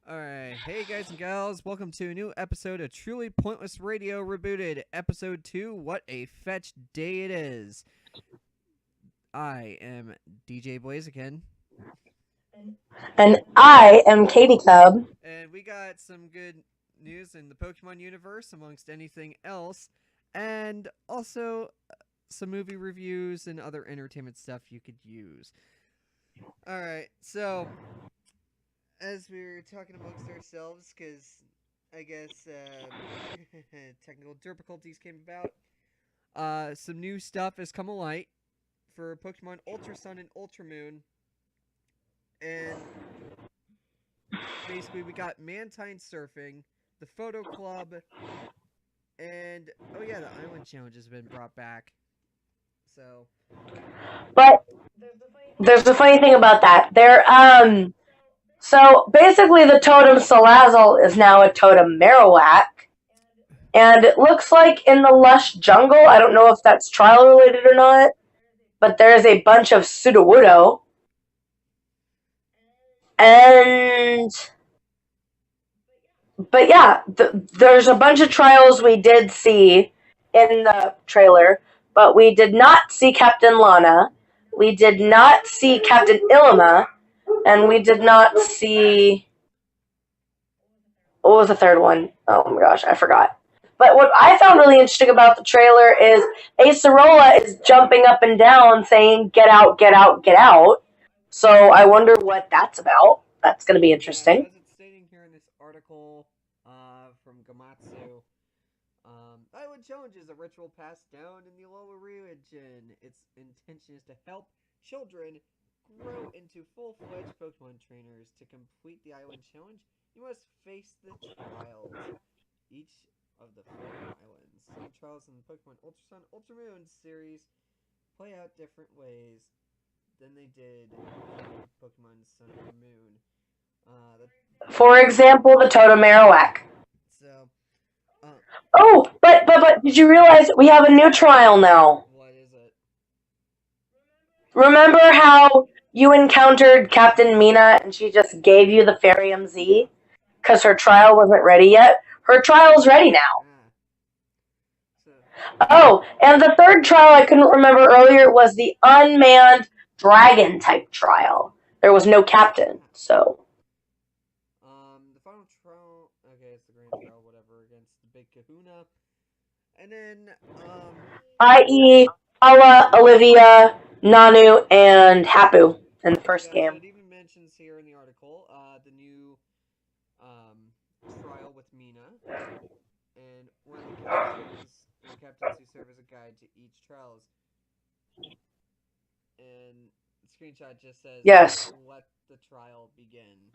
Alright, hey guys and gals, welcome to a new episode of Truly Pointless Radio Rebooted, Episode 2, What a Fetch Day It Is. I am DJ Blaziken. And I am Katie Cub. And we got some good news in the Pokemon universe, amongst anything else, and also some movie reviews and other entertainment stuff you could use. Alright, so as we were talking amongst ourselves, because I guess technical difficulties came about, some new stuff has come alight for Pokemon Ultra Sun and Ultra Moon, and basically we got Mantine Surfing, the Photo Club, and oh yeah, the Island Challenge has been brought back. So, But there's a funny thing about that. So basically the totem Salazzle is now a totem Marowak. And it looks like in the Lush Jungle, I don't know if that's trial related or not, but there's a bunch of Sudowoodo. But yeah, there's a bunch of trials we did see in the trailer, but we did not see Captain Lana, we did not see Captain Ilima, and we did not see... What was the third one? Oh my gosh, I forgot. But what I found really interesting about the trailer is Acerola is jumping up and down saying, "Get out, get out, get out." So I wonder what that's about. That's going to be interesting. As it's stating here in this article from Gamatsu, Island Challenge is a ritual passed down in the Alola region. Its intention is to help children grow into full-fledged Pokemon trainers. To complete the Island Challenge, you must face the trials. Each of the 4 islands. Some trials in the Pokemon Ultra Sun, Ultra Moon series play out different ways than they did in Pokemon Sun and Moon. For example, the Totem Marowak. So, but did you realize we have a new trial now? What is it? Remember how you encountered Captain Mina and she just gave you the Fairy MZ? Because her trial wasn't ready yet? Her trial's ready now. Oh, and the third trial I couldn't remember earlier was the unmanned dragon type trial. There was no captain, so... The final trial, okay, it's the grand trial, whatever, against the Big Kahuna. And then, i.e., Paula, Olivia, Nanu, and Hapu in the first game. So it even mentions here in the article, the new, trial with Mina. And one of the captains who serve as a guide to each trials. And the screenshot just says, yes, let the trial begin.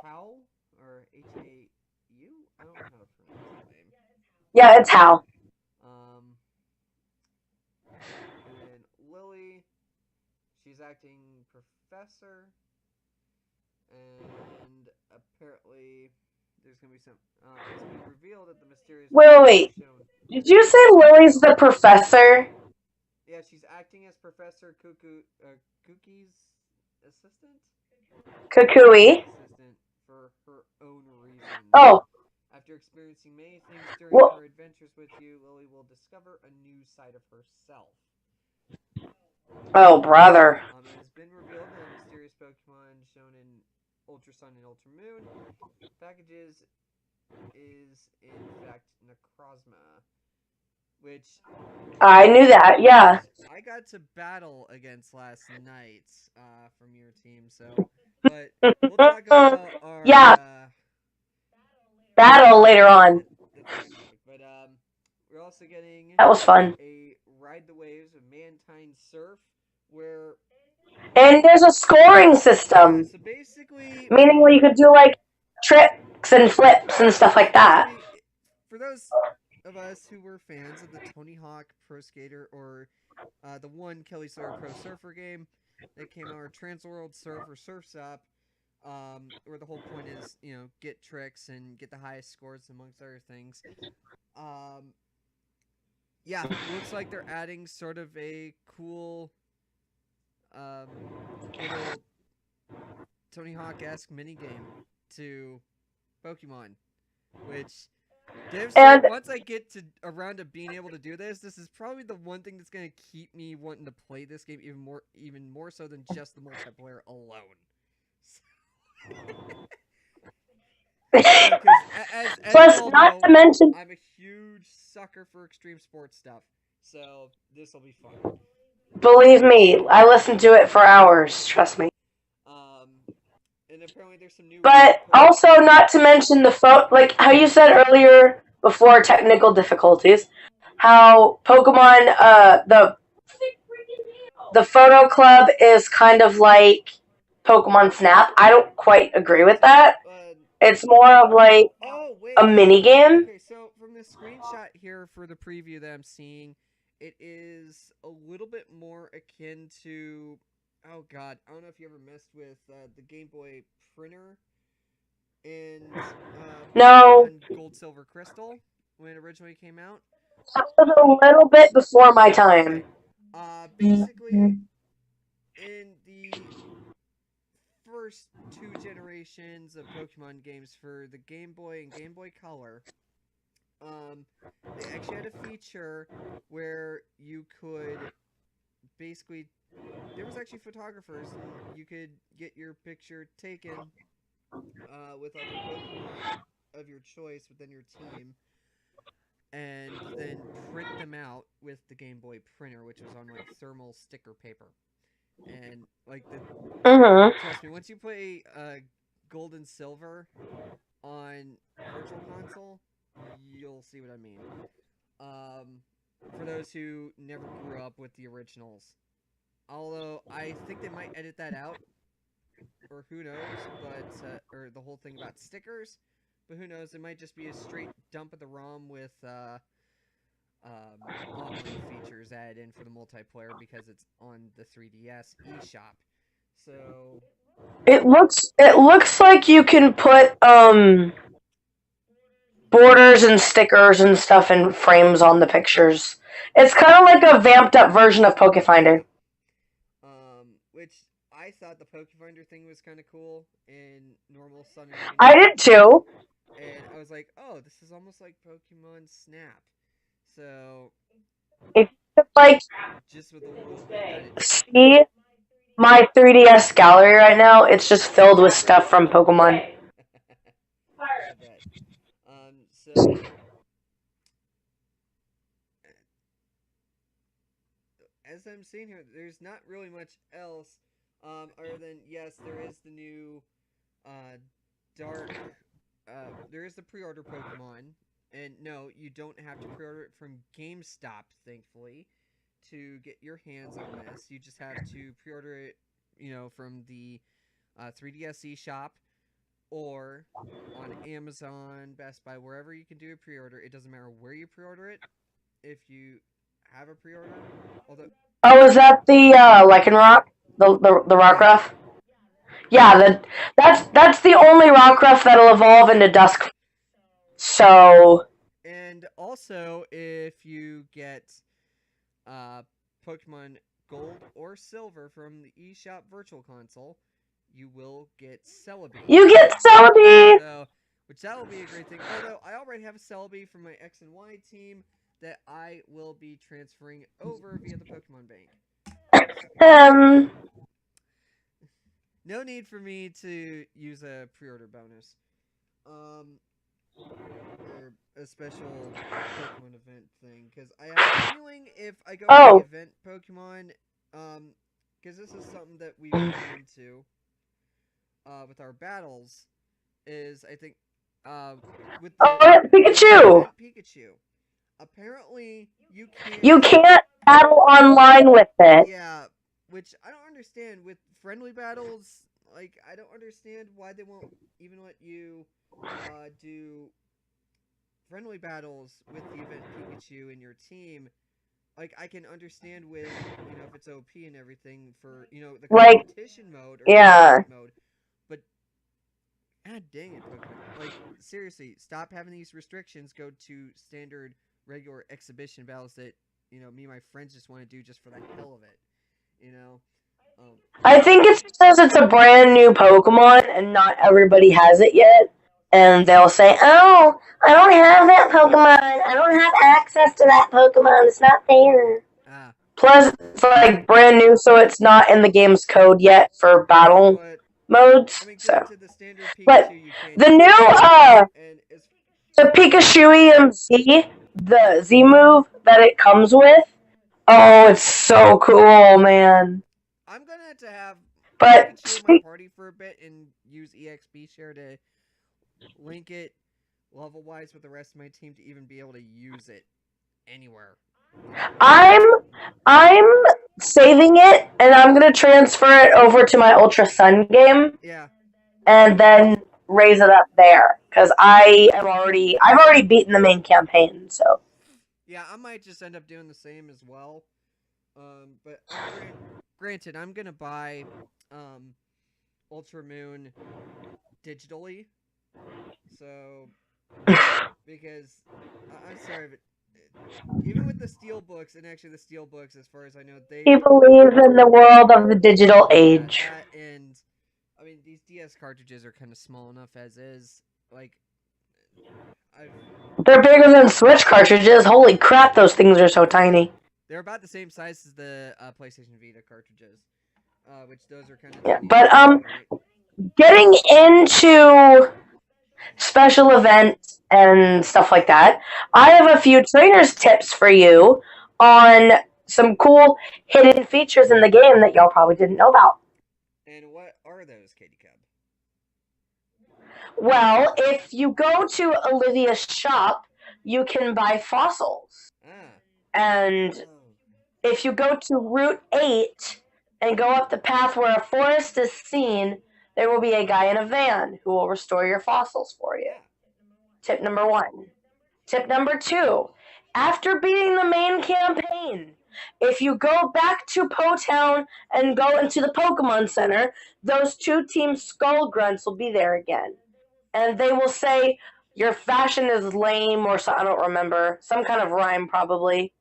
How? Or H-A-U? I don't know how to pronounce his name. Yeah, it's Hal. And then Lily, she's acting professor. And apparently there's going to be some... it's been revealed that the mysterious... Wait. Did you say Lily's the professor? Yeah, she's acting as Professor Kuki's assistant? Kukui. Assistant for her own reasons. Oh. After experiencing many things during her adventures with you, Lily will discover a new side of herself. Oh, brother. It has been revealed that a mysterious Pokemon shown in Ultra Sun and Ultra Moon packages is in fact Necrozma, which I knew that, yeah. I got to battle against last night from your team, so but we'll talk about our battle later on. But we're also getting that was fun. A Ride the Waves of Mantine Surf, where and there's a scoring system. So basically, meaning where you could do like tricks and flips and stuff like that. For those of us who were fans of the Tony Hawk Pro Skater or the one Kelly Slater Pro Surfer game that came out, or Transworld Surf or Surf's Up, where the whole point is, get tricks and get the highest scores amongst other things. Yeah, looks like they're adding sort of a cool little Tony Hawk-esque minigame to Pokemon, which Dave said And once I get to around to being able to do this, this is probably the one thing that's gonna keep me wanting to play this game even more so than just the multiplayer alone. Because as you plus, all not know, to mention, I'm a huge sucker for extreme sports stuff, so this will be fun. believe me, I listened to it for hours. Trust me. Um, and apparently there's some new But replay. also, not to mention like how you said earlier before technical difficulties, how Pokemon, the Photo Club is kind of like Pokemon Snap. I don't quite agree with that. It's more of like Oh a wait. mini game. Okay, so from the screenshot here for the preview that I'm seeing, it is a little bit more akin to. Oh God, I don't know if you ever messed with the Game Boy printer and No, Pokemon Gold, Silver, Crystal when it originally came out. that was a little bit before my time. Okay, basically in the first two generations of Pokemon games for the Game Boy and Game Boy Color, um, they actually had a feature where you could basically there was actually photographers and you could get your picture taken with other Pokemon of your choice within your team and then print them out with the Game Boy printer, which was on like thermal sticker paper. And like the Mhm. trust me, once you play Gold and Silver on Virtual Console, you'll see what I mean. Um, for those who never grew up with the originals, although I think they might edit that out, or who knows, but or the whole thing about stickers, but who knows? It might just be a straight dump of the ROM with online features added in for the multiplayer because it's on the 3DS eShop. So It looks like you can put borders and stickers and stuff in frames on the pictures. It's kind of like a vamped up version of yeah, Pokefinder. which I thought the Pokefinder thing was kind of cool in normal Sun and Rain I did Pokemon, too. and I was like, oh, this is almost like Pokemon Snap. So If you could, like, just with a little bit that it see my 3DS gallery right now, it's just filled with stuff from Pokemon. I bet. So as I'm seeing here, there's not really much else, other than yes, there is the new, uh, dark. There is the pre-order Pokemon, and no, you don't have to pre-order it from GameStop, thankfully, to get your hands on this. You just have to pre-order it, from the 3DS eShop or on Amazon, Best Buy, wherever you can do a pre-order. It doesn't matter where you pre-order it. If you have a pre-order, although Oh, is that the Lycanroc? The yeah, Rockruff? Yeah, that's the only Rockruff that'll evolve into Dusk. So and also if you get uh, Pokemon Gold or Silver from the eShop Virtual Console, you will get Celebi. you get Celebi. So, which that will be a great thing. Although I already have a Celebi from my X and Y team that I will be transferring over via the Pokemon Bank. Um. No need for me to use a pre-order bonus. Um, or a special Pokemon event thing, because I have a feeling if I go to the Oh. event Pokemon, because this is something that we've run into with our battles, is I think with Oh, the Pikachu. event Pikachu. Apparently, you can't. You can't battle online with it. Yeah, which I don't understand with friendly battles. Like, I don't understand why they won't even let you do friendly battles with the event Pikachu in your team. Like, I can understand with, if it's OP and everything for, the Like, competition mode or yeah. tournament mode. But, god dang it, Pokemon. Like, seriously, stop having these restrictions. Go to standard, regular exhibition battles that, me and my friends just want to do just for the hell of it. You know? I think it's because it's a brand new Pokemon and not everybody has it yet. And they'll say, "Oh, I don't have that Pokemon. I don't have access to that Pokemon. It's not there." Ah, Plus, it's like brand new, so it's not in the game's code yet for battle but I modes. mean, So, granted, the standard but Pikachu you can the use, new and it's the Pikachu EMC, the Z move that it comes with. Oh, it's so cool, man. I'm gonna have to have But Pikachu in my speak, party for a bit and use EXP share to link it level wise with the rest of my team to even be able to use it anywhere in the world. I'm I'm saving it and I'm gonna transfer it over to my Ultra Sun game Yeah, and then raise it up there because I've already beaten the main campaign. So yeah, I might just end up doing the same as well. But granted, I'm gonna buy um Ultra Moon digitally, so because I'm sorry, but even with the steel books, and actually the steel books, as far as I know, he they believes in the world of the digital yeah age. that and I mean these DS cartridges are kind of small enough as is. Like I've They're bigger than Switch cartridges. Holy crap, those things are so tiny. they're about the same size as the PlayStation Vita cartridges, which those are kind of Yeah, tiny as but well, right? getting into special events and stuff like that, I have a few trainers tips for you on some cool hidden features in the game that y'all probably didn't know about. And what are those, Katie Cub? Well, if you go to Olivia's shop, you can buy fossils. Ah, And oh, if you go to Route 8 and go up the path where a forest is seen, there will be a guy in a van who will restore your fossils for you. ah, Tip number 1. Tip number 2. After beating the main campaign, if you go back to Po Town and go into the Pokemon Center, those two Team Skull Grunts will be there again. And they will say, your fashion is lame, or so, I don't remember. Some kind of rhyme, probably.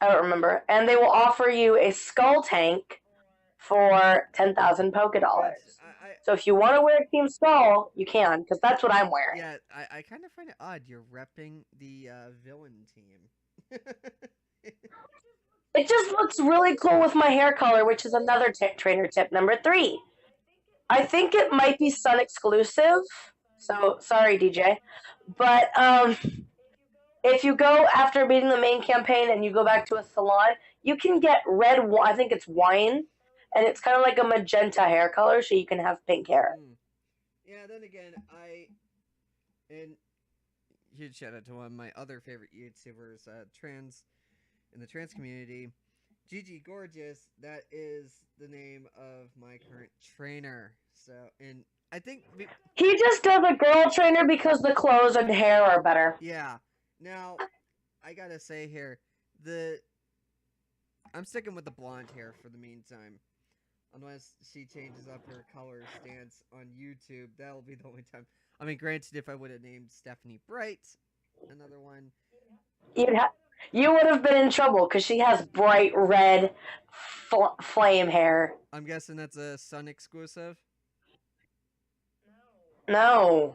I don't remember. And they will offer you a skull tank for 10,000 Poké granted, Dollars. So if you want to wear Team Skull, you can, because that's what I'm wearing. yeah, I kind of find it odd you're repping the villain team. It just looks really cool with my hair color, which is another trainer tip number 3. I think it might be Sun exclusive. So sorry, DJ. But if you go after beating the main campaign and you go back to a salon, you can get red. I think it's wine, and it's kind of like a magenta hair color, so you can have pink hair. Hmm. Yeah, then again, and huge shout out to one of my other favorite YouTubers, trans in the trans community, Gigi Gorgeous. That is the name of my current trainer. So, and I think He just does a girl trainer because the clothes and hair are better. yeah. Now, I gotta say here, the I'm sticking with the blonde hair for the meantime. Unless she changes up her color stance on YouTube, that'll be the only time. I mean, granted, if I would have named Stephanie Bright, another one. You would have been in trouble because she has bright red flame hair. I'm guessing that's a Sun exclusive. No.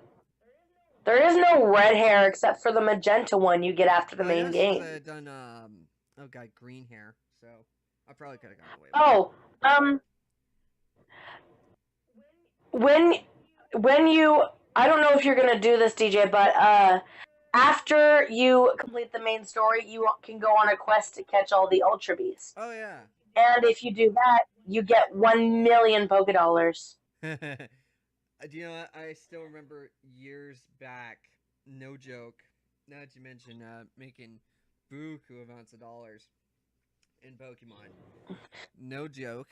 There is no red hair except for the magenta one you get after the I main know she's game. done oh god, green hair, so I probably could have gotten away with Oh, when when you I don't know if you're gonna do this, DJ, but after you complete the main story, you can go on a quest to catch all the Ultra Beasts. Oh yeah. And if you do that, you get 1,000,000 Poké Dollars. Do you know what? I still remember years back, no joke. Now that you mention making buku amounts of dollars in Pokemon, no joke.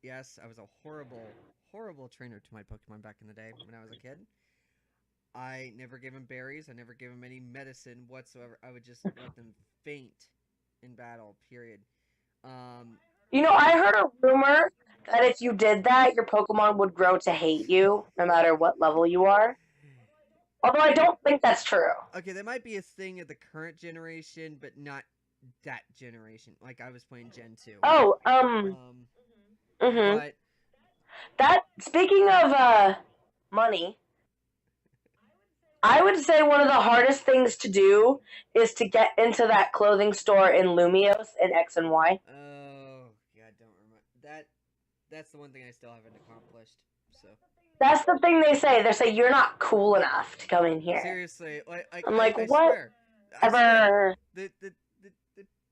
Yes, I was a horrible, horrible trainer to my Pokemon back in the day when I was a kid. I never gave them berries. I never gave them any medicine whatsoever. I would just let them faint in battle. Period. Um, You know, I heard a rumor that if you did that, your Pokemon would grow to hate you, no matter what level you are. Although I don't think that's true. okay, that might be a thing of the current generation, but not that generation. Like I was playing Gen 2. Oh, Um, mm-hmm. but That, speaking of, money, I would say one of the hardest things to do is to get into that clothing store in Lumios in X and Y. oh god, don't remember that. That's the one thing I still haven't accomplished. So That's the thing they say. They say you're not cool enough to come in here. seriously, like I'm like, I swear, whatever. the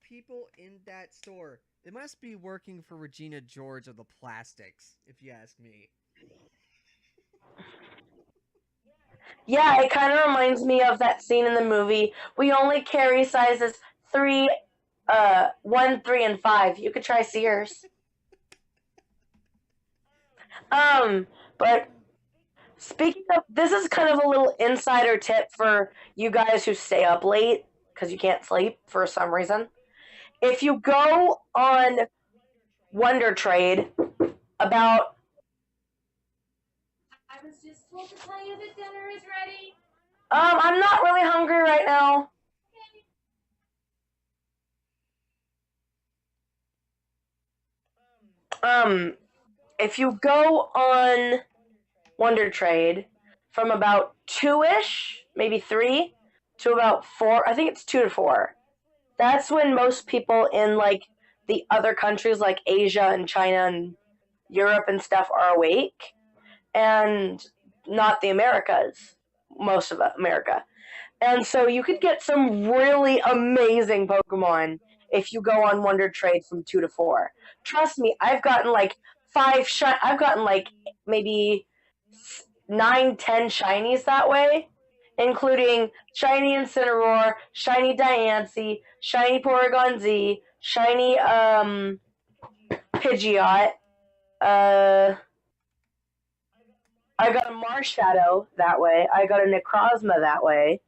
people in that store, they must be working for Regina George of the Plastics, if you ask me. Yeah, it kind of reminds me of that scene in the movie. We only carry sizes 3, 1, 3, and 5. You could try Sears. But speaking of, this is kind of a little insider tip for you guys who stay up late because you can't sleep for some reason. If you go on Wonder Trade about, I was just told to tell you that dinner is ready. I'm not really hungry right now. If you go on Wonder Trade from about 2-ish, maybe 3, to about 4, I think it's 2 to 4. That's when most people in like the other countries like Asia and China and Europe and stuff are awake, and not the Americas, most of America. And so you could get some really amazing Pokemon if you go on Wonder Trade from 2 to 4. Trust me, I've gotten like 5 I've gotten like maybe 9, 10 shinies that way, including shiny Incineroar, shiny Diancie, shiny Porygon Z, shiny Pidgeot. I got a Marshadow that way. I got a Necrozma that way.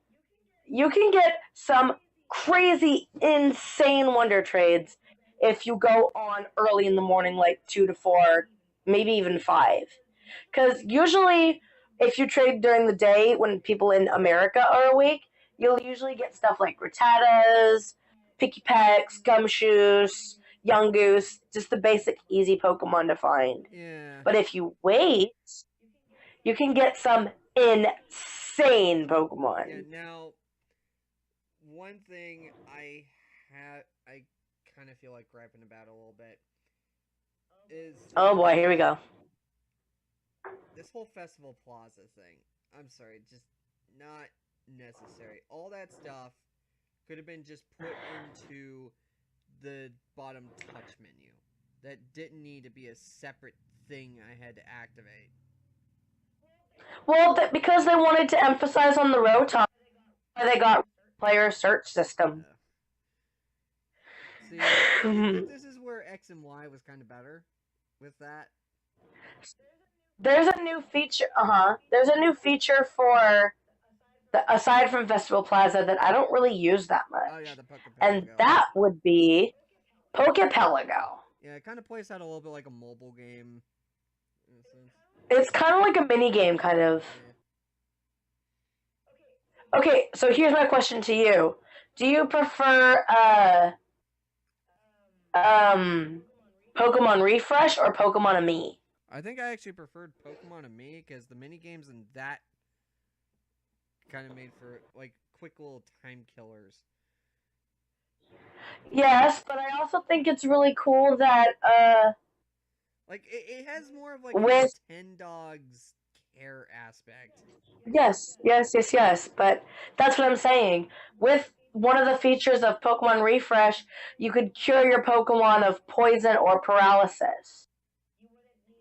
You can get some crazy, insane Wonder Trades if you go on early in the morning, like 2 to 4, maybe even 5. Because usually, if you trade during the day when people in America are awake, you'll usually get stuff like Rattatas, Pikipeks, Gumshoos, Yungoos, just the basic easy Pokemon to find. Yeah. But if you wait, you can get some insane Pokemon. Yeah. Now, one thing I kind of feel like griping about a little bit is Oh boy, here we go. this whole Festival Plaza thing. I'm sorry, just not necessary. All that stuff could have been just put into the bottom touch menu. That didn't need to be a separate thing I had to activate. Well, because they wanted to emphasize on the Rotom, they got player search system. See, this is where X and Y was kind of better with that. There's a new feature. There's a new feature for aside from Festival Plaza that I don't really use that much. Oh yeah, the Pokepelago. And that would be Pokepelago. Yeah, it kind of plays out a little bit like a mobile game. In a sense. It's kind of like a mini game, kind of. Yeah. Okay, so here's my question to you: do you prefer Pokemon Refresh or Pokemon Ami? I think I actually preferred Pokemon Ami because the mini games in that kind of made for like quick little time killers. Yes, but I also think it's really cool that like it has more of like with a 10 dogs care aspect. Yes, but that's what I'm saying. With one of the features of Pokemon Refresh, you could cure your Pokemon of poison or paralysis.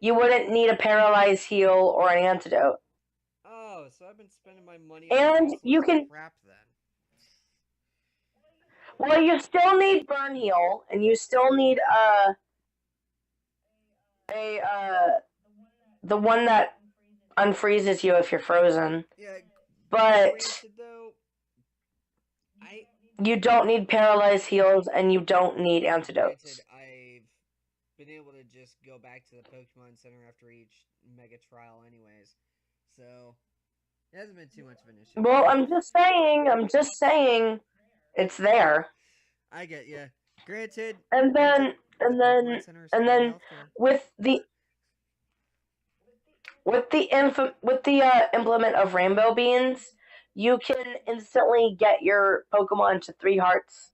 You wouldn't need a paralyzed heal or an antidote. Oh, so I've been spending my money on you can crap then. Well, you still need Burn Heal, and you still need the one that unfreezes you if you're frozen. Yeah, but you don't need paralyzed heals, and you don't need antidotes. I've been able to just go back to the Pokemon Center after each Mega Trial anyways, so it hasn't been too much of an issue. Well, I'm just saying, it's there. I get you. Granted, And granted, then the and Pokemon then Center is and free then healthcare. with the implement of Rainbow Beans, you can instantly get your Pokemon to 3 hearts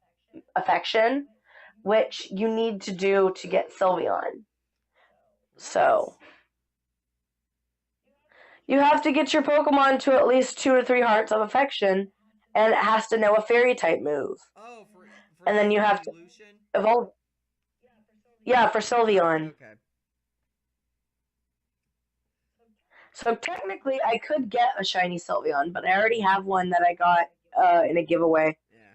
affection, which you need to do to get Sylveon. What? So you have to get your Pokemon to at least 2 to 3 hearts of affection, and it has to know a Fairy type move. Oh, for And then that you have to evolution. evolve. Yeah, for Sylveon. Okay. So technically, I could get a shiny Sylveon, but I already have one that I got in a giveaway. Yeah.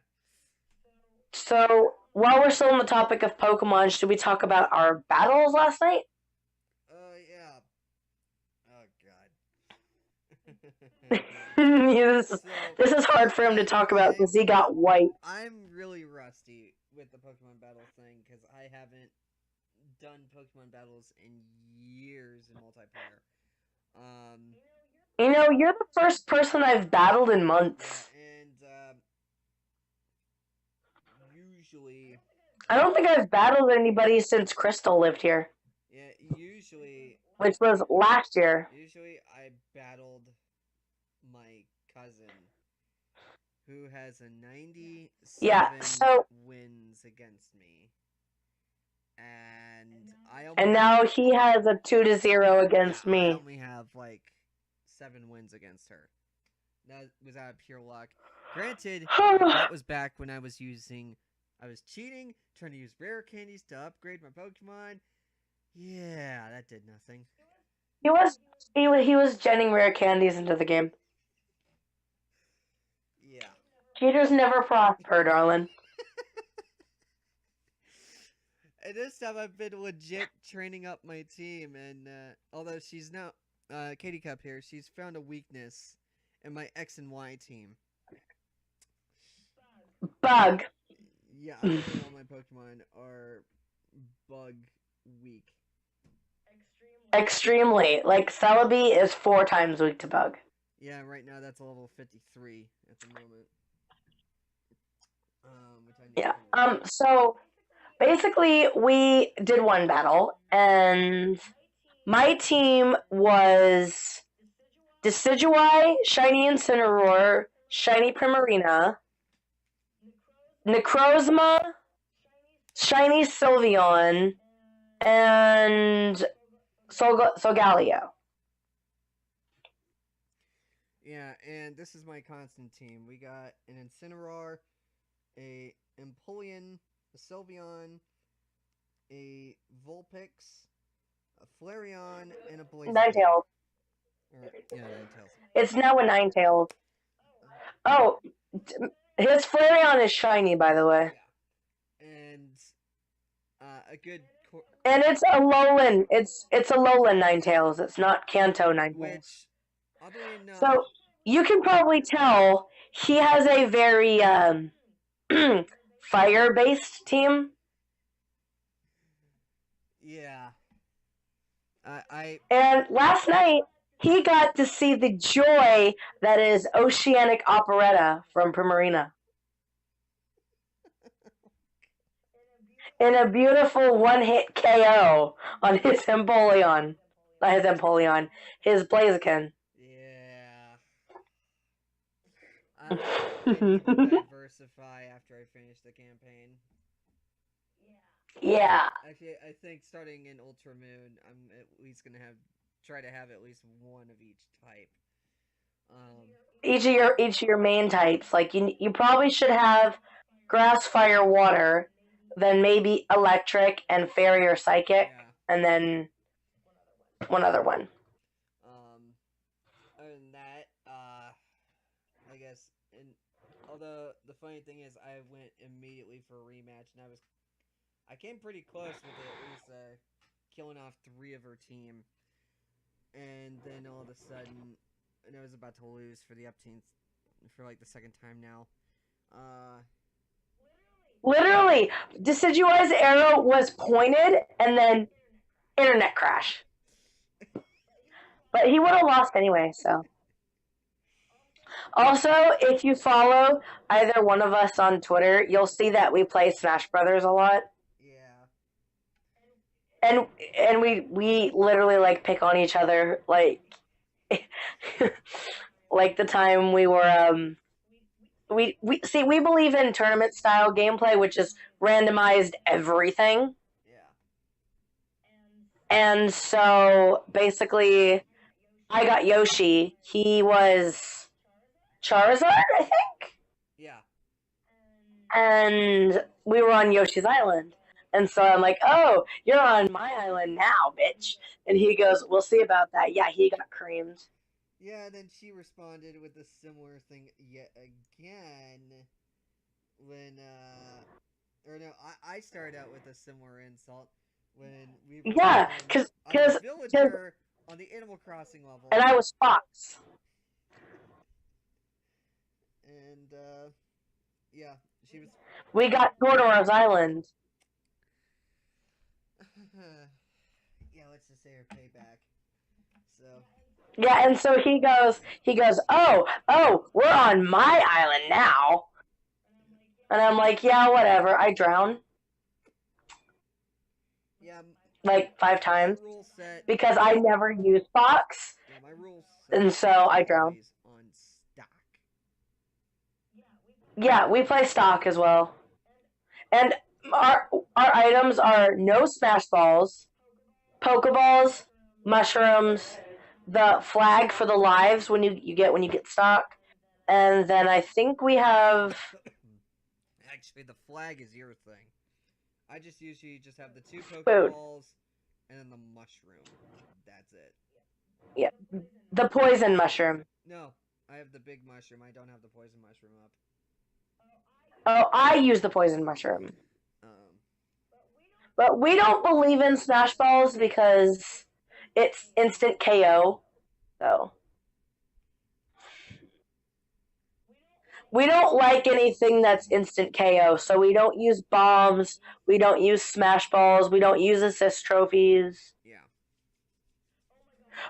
So while we're still on the topic of Pokemon, should we talk about our battles last night? Yeah. Oh this, God. So this is hard for him to talk about because he got wiped. I'm really rusty with the Pokemon battle thing because I haven't done Pokemon battles in years in multiplayer. You know, you're the first person I've battled in months. Yeah, and usually I don't think I've battled anybody since Crystal lived here, yeah, usually which was last year. usually I battled my cousin who has a 97 wins against me. And now he has a 2-0 against me. I only have like 7 wins against her. That was out of pure luck. Granted, that was back when I was cheating, trying to use rare candies to upgrade my Pokemon. Yeah, that did nothing. He was genning rare candies into the game. Yeah. Cheaters never prosper, darling. And this time I've been legit training up my team, and although she's now Katie Cup here, she's found a weakness in my X and Y team. Bug. Yeah, apparently all my Pokemon are bug weak. Extremely. Like, Celebi is 4 times weak to bug. Yeah, right now that's a level 53 at the moment. So basically we did one battle, and my team was Decidueye, Shiny Incineroar, Shiny Primarina, Necrozma, Shiny Sylveon, and Solgaleo. Yeah, and this is my constant team. We got an Incineroar, a Empoleon, a Sylveon, a Vulpix, a Flareon, and a Blaziken. Ninetales. Yeah, Ninetales. It's now a Ninetales. Oh, his Flareon is shiny, by the way. Yeah. And a good... And it's a Alolan. It's a Alolan Ninetales. It's not Kanto Ninetales. Which, oddly enough... So, you can probably tell he has a very fire-based team. Yeah. And last night, he got to see the joy that is Oceanic Operetta from Primarina. In a beautiful one-hit KO on his Empoleon. Not his Empoleon. His Blaziken. Yeah. I need to diversify after I finish the campaign. Yeah. Actually, I think starting in Ultra Moon, I'm at least gonna try to have at least one of each type. Each of your main types. Like you probably should have Grass, Fire, Water, then maybe Electric and Fairy or Psychic, and then one other one. Other than that, I guess, and although the funny thing is, I went immediately for a rematch, and I came pretty close with it, at least killing off 3 of her team, and then all of a sudden, and I was about to lose for the up team for like the second time now. Literally, Decidueye's arrow was pointed, and then internet crash. But he would have lost anyway, so. Also, if you follow either one of us on Twitter, you'll see that we play Smash Brothers a lot. Yeah. And and we literally like pick on each other like the time we were we see we believe in tournament style gameplay, which is randomized everything. Yeah. And so basically I got Yoshi. He was Charizard, I think. Yeah. And we were on Yoshi's Island. And so I'm like, oh, you're on my island now, bitch. And he goes, we'll see about that. Yeah, he got creamed. Yeah, then she responded with a similar thing yet again when or no, I started out with a similar insult when we were Yeah, playing a cause, villager on the Animal Crossing level. and I was Fox. And yeah, she was We got Tortora's Island. yeah, let's just say her payback. So Yeah, and so he goes, oh, we're on my island now. And I'm like, yeah, whatever. I drown yeah, like 5 times my rule set. because I never use Fox. Yeah, my rule set. And so I drown. Always on stock. Yeah, we play stock as well. And our items are no smash balls, pokeballs, mushrooms, the flag for the lives when you get stock, and then I think we have Actually, the flag is your thing. I just usually just have the 2 food. Pokeballs and then the mushroom. That's it. Yeah, the poison mushroom. No, I have the big mushroom. I don't have the poison mushroom up. Oh, I use the poison mushroom. Um, But we don't believe in smash balls because it's instant KO. So we don't like anything that's instant KO. So we don't use bombs. We don't use smash balls. We don't use assist trophies. yeah.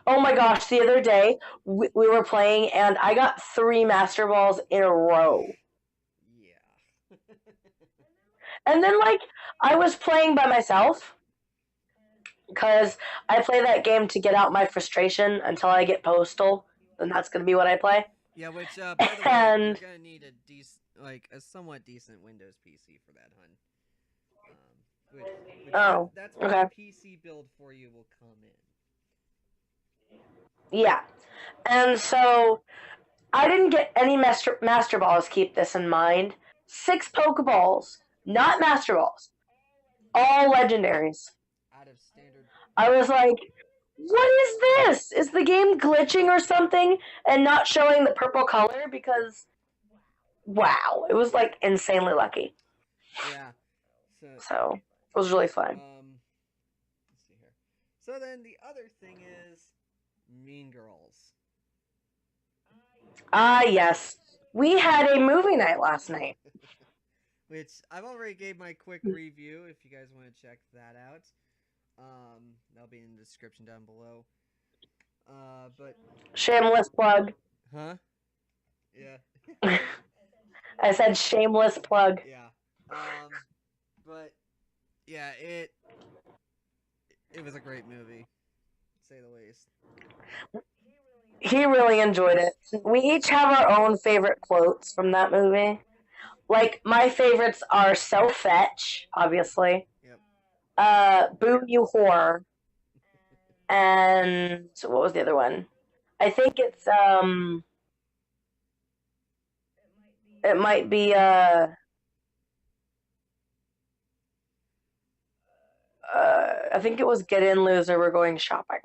Oh my gosh, the other day we were playing and I got 3 master balls in a row. Yeah. And then like I was playing by myself because I play that game to get out my frustration until I get postal, and that's gonna be what I play. Yeah, which by the way, And you're gonna need a somewhat decent Windows PC for that, hun. That's where okay, the PC build for you will come in. yeah. And so I didn't get any master balls. Keep this in mind: 6 Pokeballs, not master balls, all legendaries. Out of standard. I was like, what is this? Is the game glitching or something and not showing the purple color? Because, wow, it was like insanely lucky. Yeah. So, it was really fun. Let's see here. So then the other thing is Mean Girls. Ah, yes. We had a movie night last night. Which I've already gave my quick review if you guys want to check that out. That'll be in the description down below. But Shameless plug. huh? Yeah. I said shameless plug. Yeah. But yeah, it was a great movie, to say the least. He really enjoyed it. We each have our own favorite quotes from that movie. Like, my favorites are So Fetch, obviously. Yep. Boo You Whore. And what was the other one? I think it's, it might be, I think it was Get In, Loser, We're Going Shopping.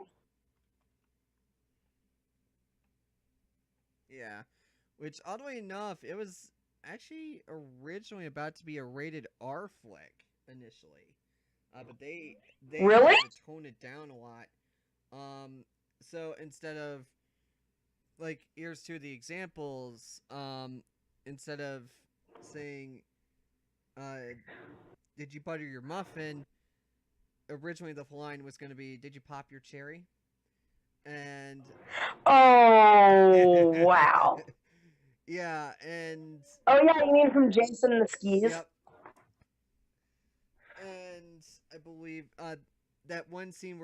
Yeah. Which, oddly enough, it was actually originally about to be a rated R flick initially. But they Really? had to tone it down a lot. So instead of, like, here's 2 of the examples, instead of saying, did you butter your muffin, originally the line was going to be, did you pop your cherry? And oh, wow. Yeah, and Oh yeah, you mean from Jason and the Skis? yep, and I believe that one scene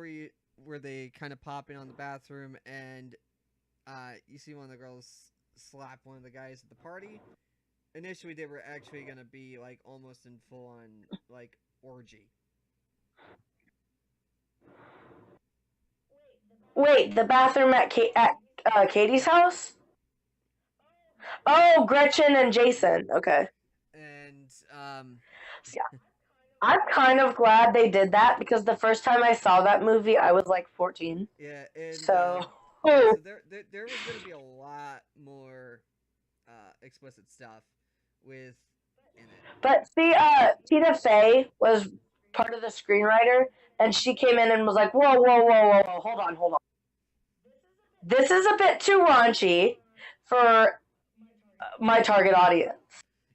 where they kind of pop in on the bathroom and you see one of the girls slap one of the guys at the party. Initially, they were actually gonna be like almost in full on like orgy. Wait, the bathroom at Katie's house? Oh, Gretchen and Yep, Jason. Okay. and So, yeah, I'm kind of glad they did that because the first time I saw that movie, I was like 14. yeah, and So, yeah, oh. so there was gonna be a lot more explicit stuff with in it. But see, Tina Fey was part of the screenwriter, and she came in and was like, "Whoa, whoa, whoa, whoa, whoa, hold on, hold on. This is a bit too raunchy for my target audience."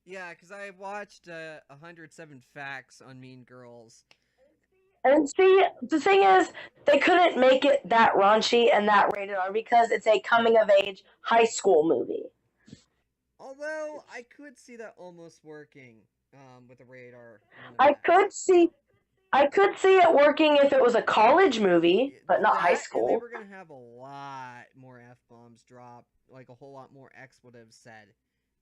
Yeah, because I watched 107 Facts on Mean Girls. And see, the thing is, they couldn't make it that raunchy and that rated R because it's a coming of age high school movie. Although I could see that almost working with a radar one I effect. could see I could see it working if it was a college movie, Yeah, but not high that and they school. were gonna have a lot more f bombs dropped, like a whole lot more expletives said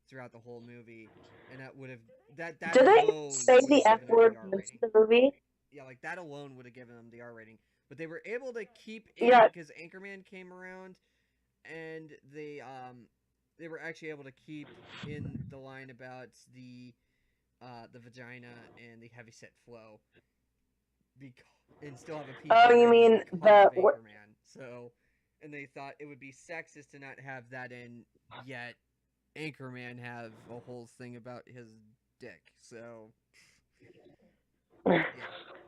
throughout the whole movie, and that would have that Do they alone say would the have F given them word the R most rating. of the movie? Yeah, like that alone would have given them the R rating. But they were able to keep in Yeah. because Anchorman came around, and they were actually able to keep in the line about the vagina and the heavyset flow, because and still have a Oh, PG you rating mean because the of Anchorman. So, and they thought it would be sexist to not have that in, yet Anchorman have a whole thing about his dick. So, yeah,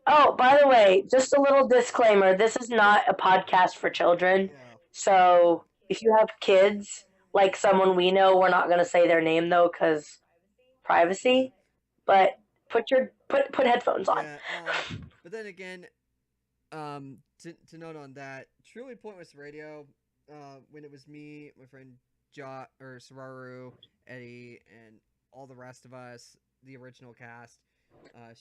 Oh, by the way, just a little disclaimer. This is not a podcast for children. yeah, So if you have kids, like someone we know, we're not going to say their name though because yeah, privacy. But put headphones on. yeah. But then again, to note on that, truly pointless radio. When it was me, my friend Sararu, Eddie, and all the rest of us, the original cast.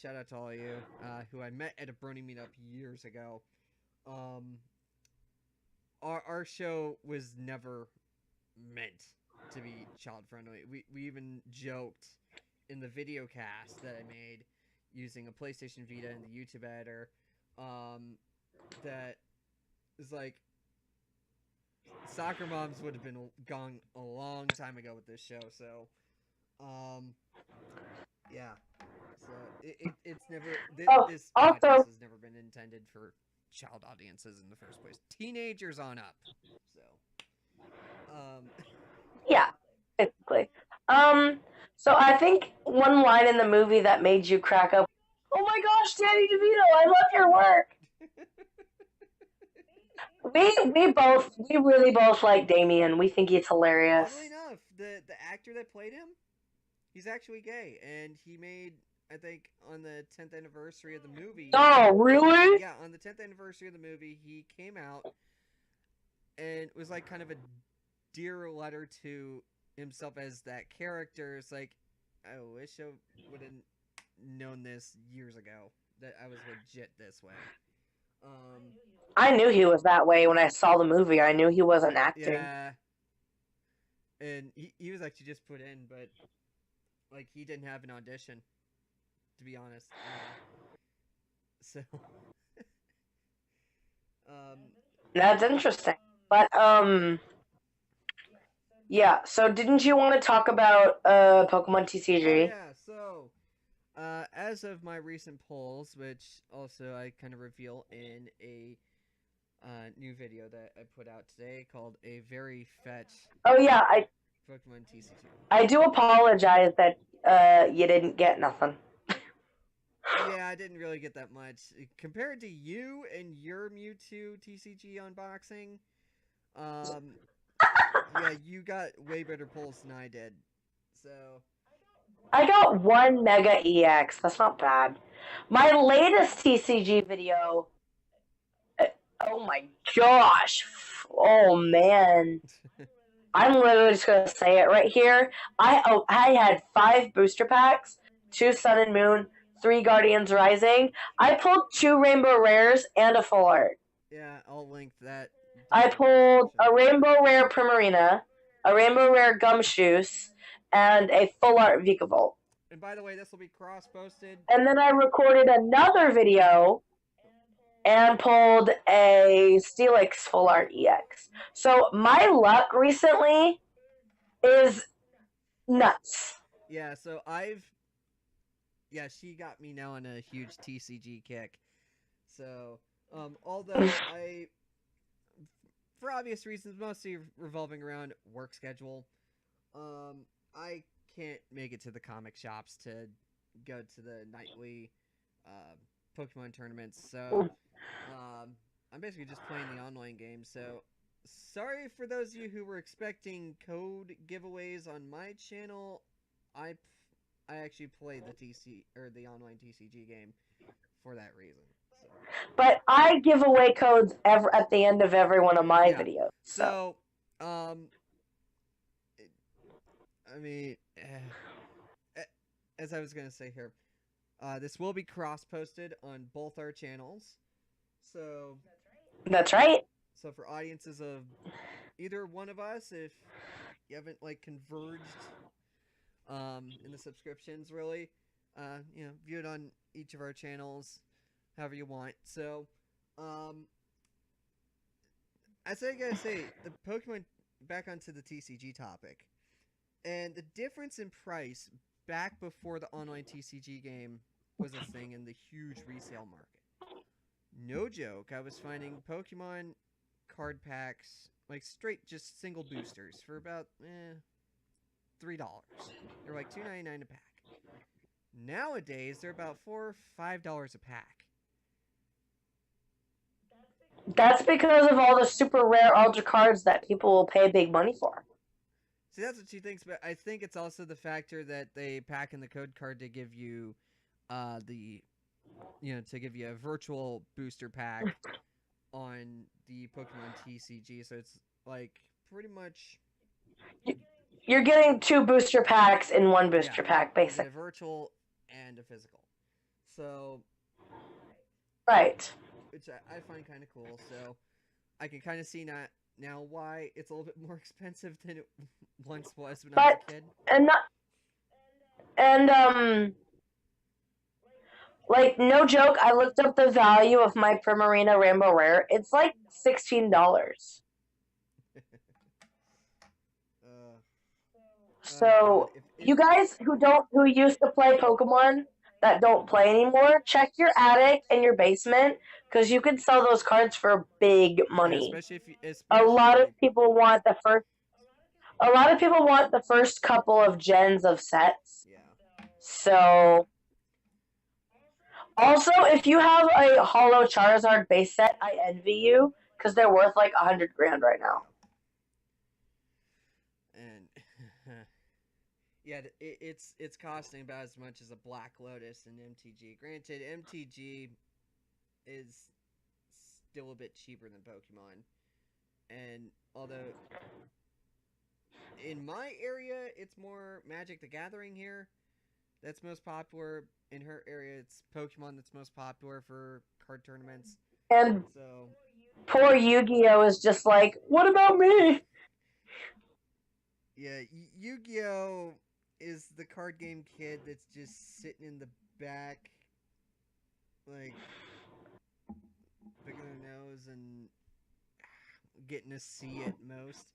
Shout out to all of you who I met at a Brony meetup years ago. Um, our show was never meant to be child friendly. We even joked in the video cast that I made using a PlayStation Vita and the YouTube editor that is like soccer moms would have been gone a long time ago with this show. So, yeah. So it's never Oh, this podcast also, has never been intended for child audiences in the first place. Teenagers on up. So, um, yeah, basically. So I think one line in the movie that made you crack up. Oh my gosh, Danny DeVito, I love your work. We really both like Damien. We think he's hilarious. oddly enough, the actor that played him, he's actually gay, and he made I think on the 10th anniversary of the movie. Oh, really? Yeah, on the 10th anniversary of the movie, he came out and was like kind of a dear letter to himself as that character. It's like I wish I would have known this years ago that I was legit this way. I knew he was that way when I saw the movie. I knew he wasn't acting. Yeah, and he was actually just put in, but like he didn't have an audition, to be honest. So, um, That's interesting. But yeah. So didn't you want to talk about Pokemon oh TCG? yeah, so as of my recent polls, which also I kind of reveal in a new video that I put out today called "A Very Fetch Oh yeah, Pokemon TCG." I do apologize that you didn't get nothing. Yeah, I didn't really get that much compared to you and your Mewtwo TCG unboxing. Yeah, you got way better polls than I did. So I got one Mega EX. That's not bad. My latest TCG video. Oh my gosh. Oh man. I'm literally just gonna say it right here. I had 5 booster packs, 2 Sun and Moon, 3 Guardians Rising. I pulled 2 Rainbow Rares and a full art. Yeah, I'll link that down I in the pulled description. a Rainbow Rare Primarina, a Rainbow Rare Gumshoes, and a full art Vikavolt. And by the way, this will be cross-posted. And then I recorded another video and pulled a Steelix Full Art EX. So my luck recently is nuts. Yeah, so she got me now on a huge TCG kick. So, although for obvious reasons, mostly revolving around work schedule, I can't make it to the comic shops to go to the nightly Pokemon tournaments. So, I'm basically just playing the online game. So, sorry for those of you who were expecting code giveaways on my channel. I actually play the online TCG game for that reason. So. But I give away codes at the end of every one of my videos. So, I mean, as I was gonna say here, this will be cross-posted on both our channels. So that's right. So for audiences of either one of us, if you haven't like converged in the subscriptions, really, view it on each of our channels, however you want. So, I gotta say, the Pokemon, back onto the TCG topic, and the difference in price back before the online TCG game was a thing in the huge resale market. No joke, I was finding Pokemon card packs, like straight just single boosters, for about $3. They're like $2.99 a pack. Nowadays, they're about $4 or $5 a pack. That's because of all the super rare ultra cards that people will pay big money for. See, that's what she thinks, but I think it's also the factor that they pack in the code card to give you to give you a virtual booster pack on the Pokemon TCG. So it's like pretty much you're getting 2 booster packs in one booster pack, basically. A virtual and a physical. So right. Which I find kind of cool. So I can kind of see now why it's a little bit more expensive than it once was when I was a kid. Like, no joke, I looked up the value of my Primarina Rainbow Rare. It's like $16. So, you guys who used to play Pokemon that don't play anymore, check your attic and your basement, because you can sell those cards for big money. Yeah, a lot of people want the first couple of gens of sets. Yeah. So, also, if you have a Holo Charizard base set, I envy you, because they're worth like $100 grand right now. And yeah, it's costing about as much as a Black Lotus and MTG. Granted, MTG is still a bit cheaper than Pokemon, and although in my area it's more Magic the Gathering here that's most popular. In her area, it's Pokemon that's most popular for card tournaments. And so poor Yu-Gi-Oh is just like, what about me? Yeah, Yu-Gi-Oh is the card game kid that's just sitting in the back, like picking their nose and getting a C at most.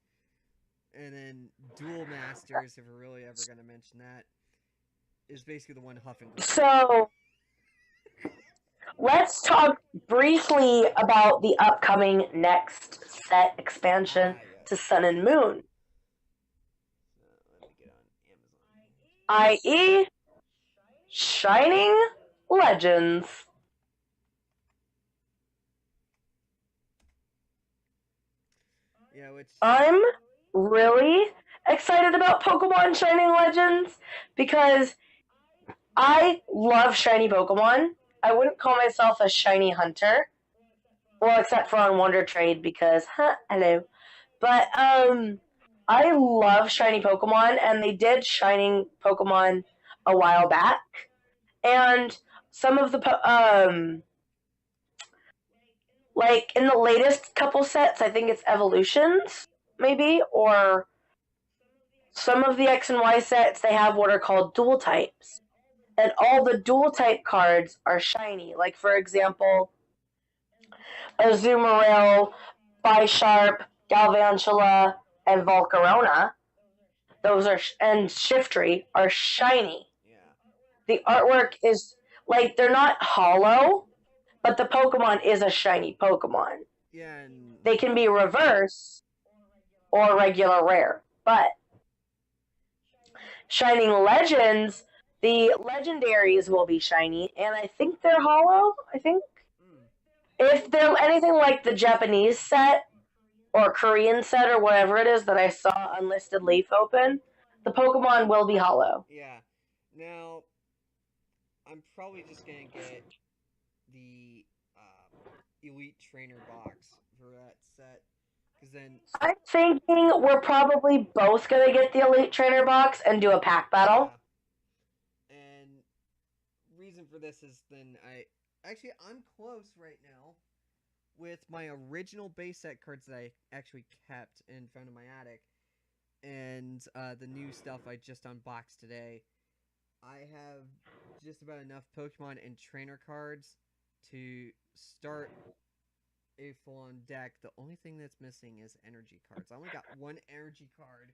And then Duel Masters, if we're really ever going to mention that, is basically the one huffing. So, let's talk briefly about the upcoming next set expansion to Sun and Moon. Let me get on Amazon. i.e. Shining Legends. Yeah, I'm really excited about Pokemon Shining Legends because I love shiny Pokemon. I wouldn't call myself a shiny hunter. Well, except for on Wonder Trade because, hello. But, I I love shiny Pokemon, and they did shining Pokemon a while back, and some of the like in the latest couple sets, I think it's evolutions, maybe, or some of the X and Y sets, they have what are called dual types. And all the dual type cards are shiny. Like, for example, Azumarill, Bisharp, Galvantula, and Volcarona. Those are, and Shiftry are shiny. Yeah. The artwork is, like, they're not hollow, but the Pokemon is a shiny Pokemon. Yeah, and They can be reverse or regular rare. But Shining Legends, the legendaries will be shiny, and I think they're hollow, I think. If they're anything like the Japanese set or Korean set or whatever it is that I saw Unlisted Leaf open, the Pokemon will be hollow. yeah. Now, I'm probably just gonna get the Elite Trainer box for that set, because then I'm thinking we're probably both going to get the Elite Trainer box and do a pack battle. yeah. And reason for this is then I'm close right now with my original base set cards that I actually kept and found in my attic, and the new stuff I just unboxed today. I have just about enough Pokemon and trainer cards to start a full-on deck. The only thing that's missing is energy cards. I only got one energy card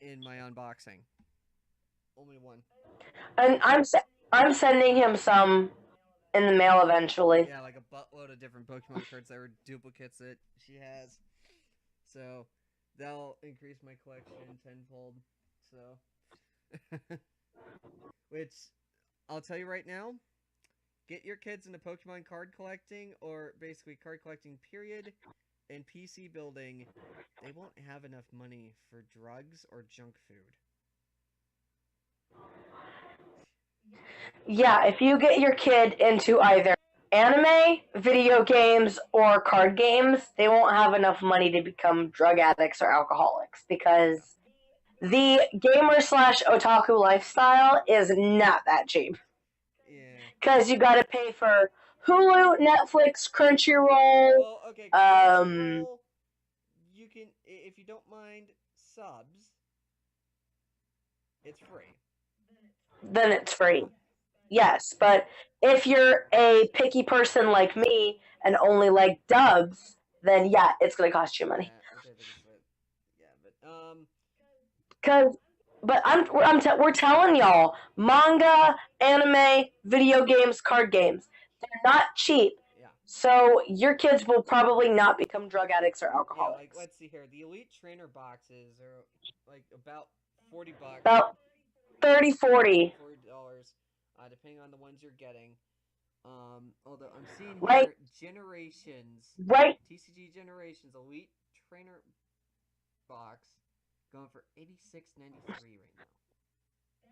in my unboxing. Only one. And I'm sending him some in the mail eventually. Yeah, like a buttload of different Pokemon cards that were duplicates that she has. So that'll increase my collection tenfold. So, which I'll tell you right now, get your kids into Pokemon card collecting, or basically card collecting period, and PC building. They won't have enough money for drugs or junk food. Yeah, if you get your kid into either anime, video games, or card games, they won't have enough money to become drug addicts or alcoholics, because the gamer/otaku lifestyle is not that cheap. Yeah. Because you gotta pay for Hulu, Netflix, Crunchyroll. Well, okay, Crunchyroll, you can, if you don't mind subs, it's free. Then it's free. Yes, but if you're a picky person like me and only like dubs, then yeah, it's gonna cost you money. We're telling y'all, manga, anime, video games, card games, they're not cheap. Yeah. So your kids will probably not become drug addicts or alcoholics. Yeah, like, let's see here. The Elite Trainer boxes are like about $40. About 30, 40. $40, depending on the ones you're getting. Although I'm seeing Right. here Generations, Right. TCG Generations Elite Trainer box going for $86.93 right now.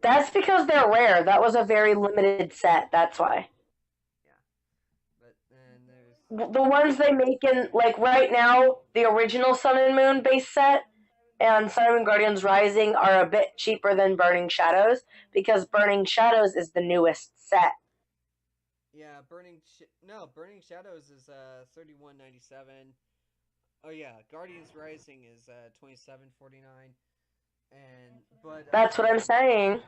That's because they're rare. That was a very limited set. That's why. Yeah, but then there's The ones they make in, like, right now, the original Sun and Moon base set and Sun and Moon Guardians Rising are a bit cheaper than Burning Shadows, because Burning Shadows is the newest set. Yeah, Burning Shadows is $31.97. Oh yeah, Guardians Rising is $27.49. But That's what I'm saying.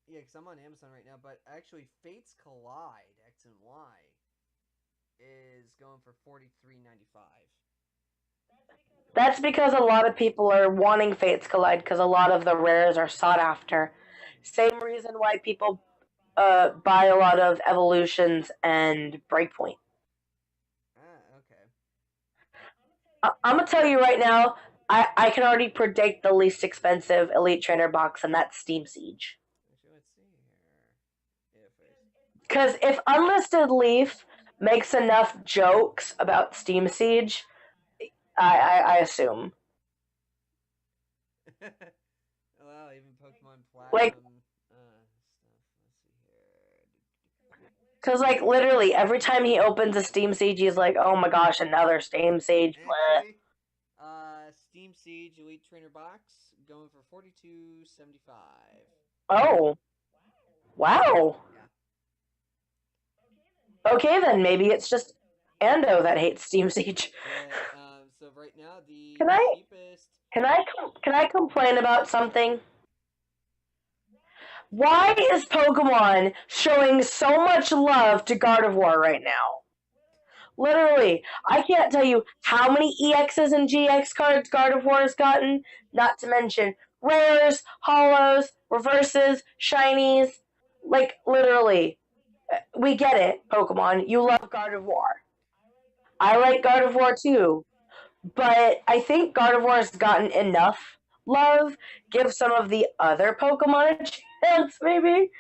Yeah, because I'm on Amazon right now, but actually Fates Collide X and Y is going for $43.95. That's because a lot of people are wanting Fates Collide, because a lot of the rares are sought after. Same reason why people buy a lot of Evolutions and Breakpoint. Okay. I'm going to tell you right now, I can already predict the least expensive Elite Trainer box, and that's Steam Siege. Actually, let's see here. Because if Unlisted Leaf makes enough jokes about Steam Siege, I assume. Well, even Pokemon Platinum Like, stuff. Let's see here. because, like, literally, every time he opens a Steam Siege, he's like, oh my gosh, another Steam Siege. Actually, Steam Siege Elite Trainer Box going for $42.75. Oh, wow. Yeah. Okay, then maybe it's just Ando that hates Steam Siege. So right now the Can I cheapest. can I complain about something? Why is Pokemon showing so much love to Gardevoir right now? Literally, I can't tell you how many EXs and GX cards Gardevoir has gotten, not to mention rares, holos, reverses, shinies. Like, literally. We get it, Pokemon. You love Gardevoir. I like Gardevoir too. But I think Gardevoir has gotten enough love. Give some of the other Pokemon a chance, maybe.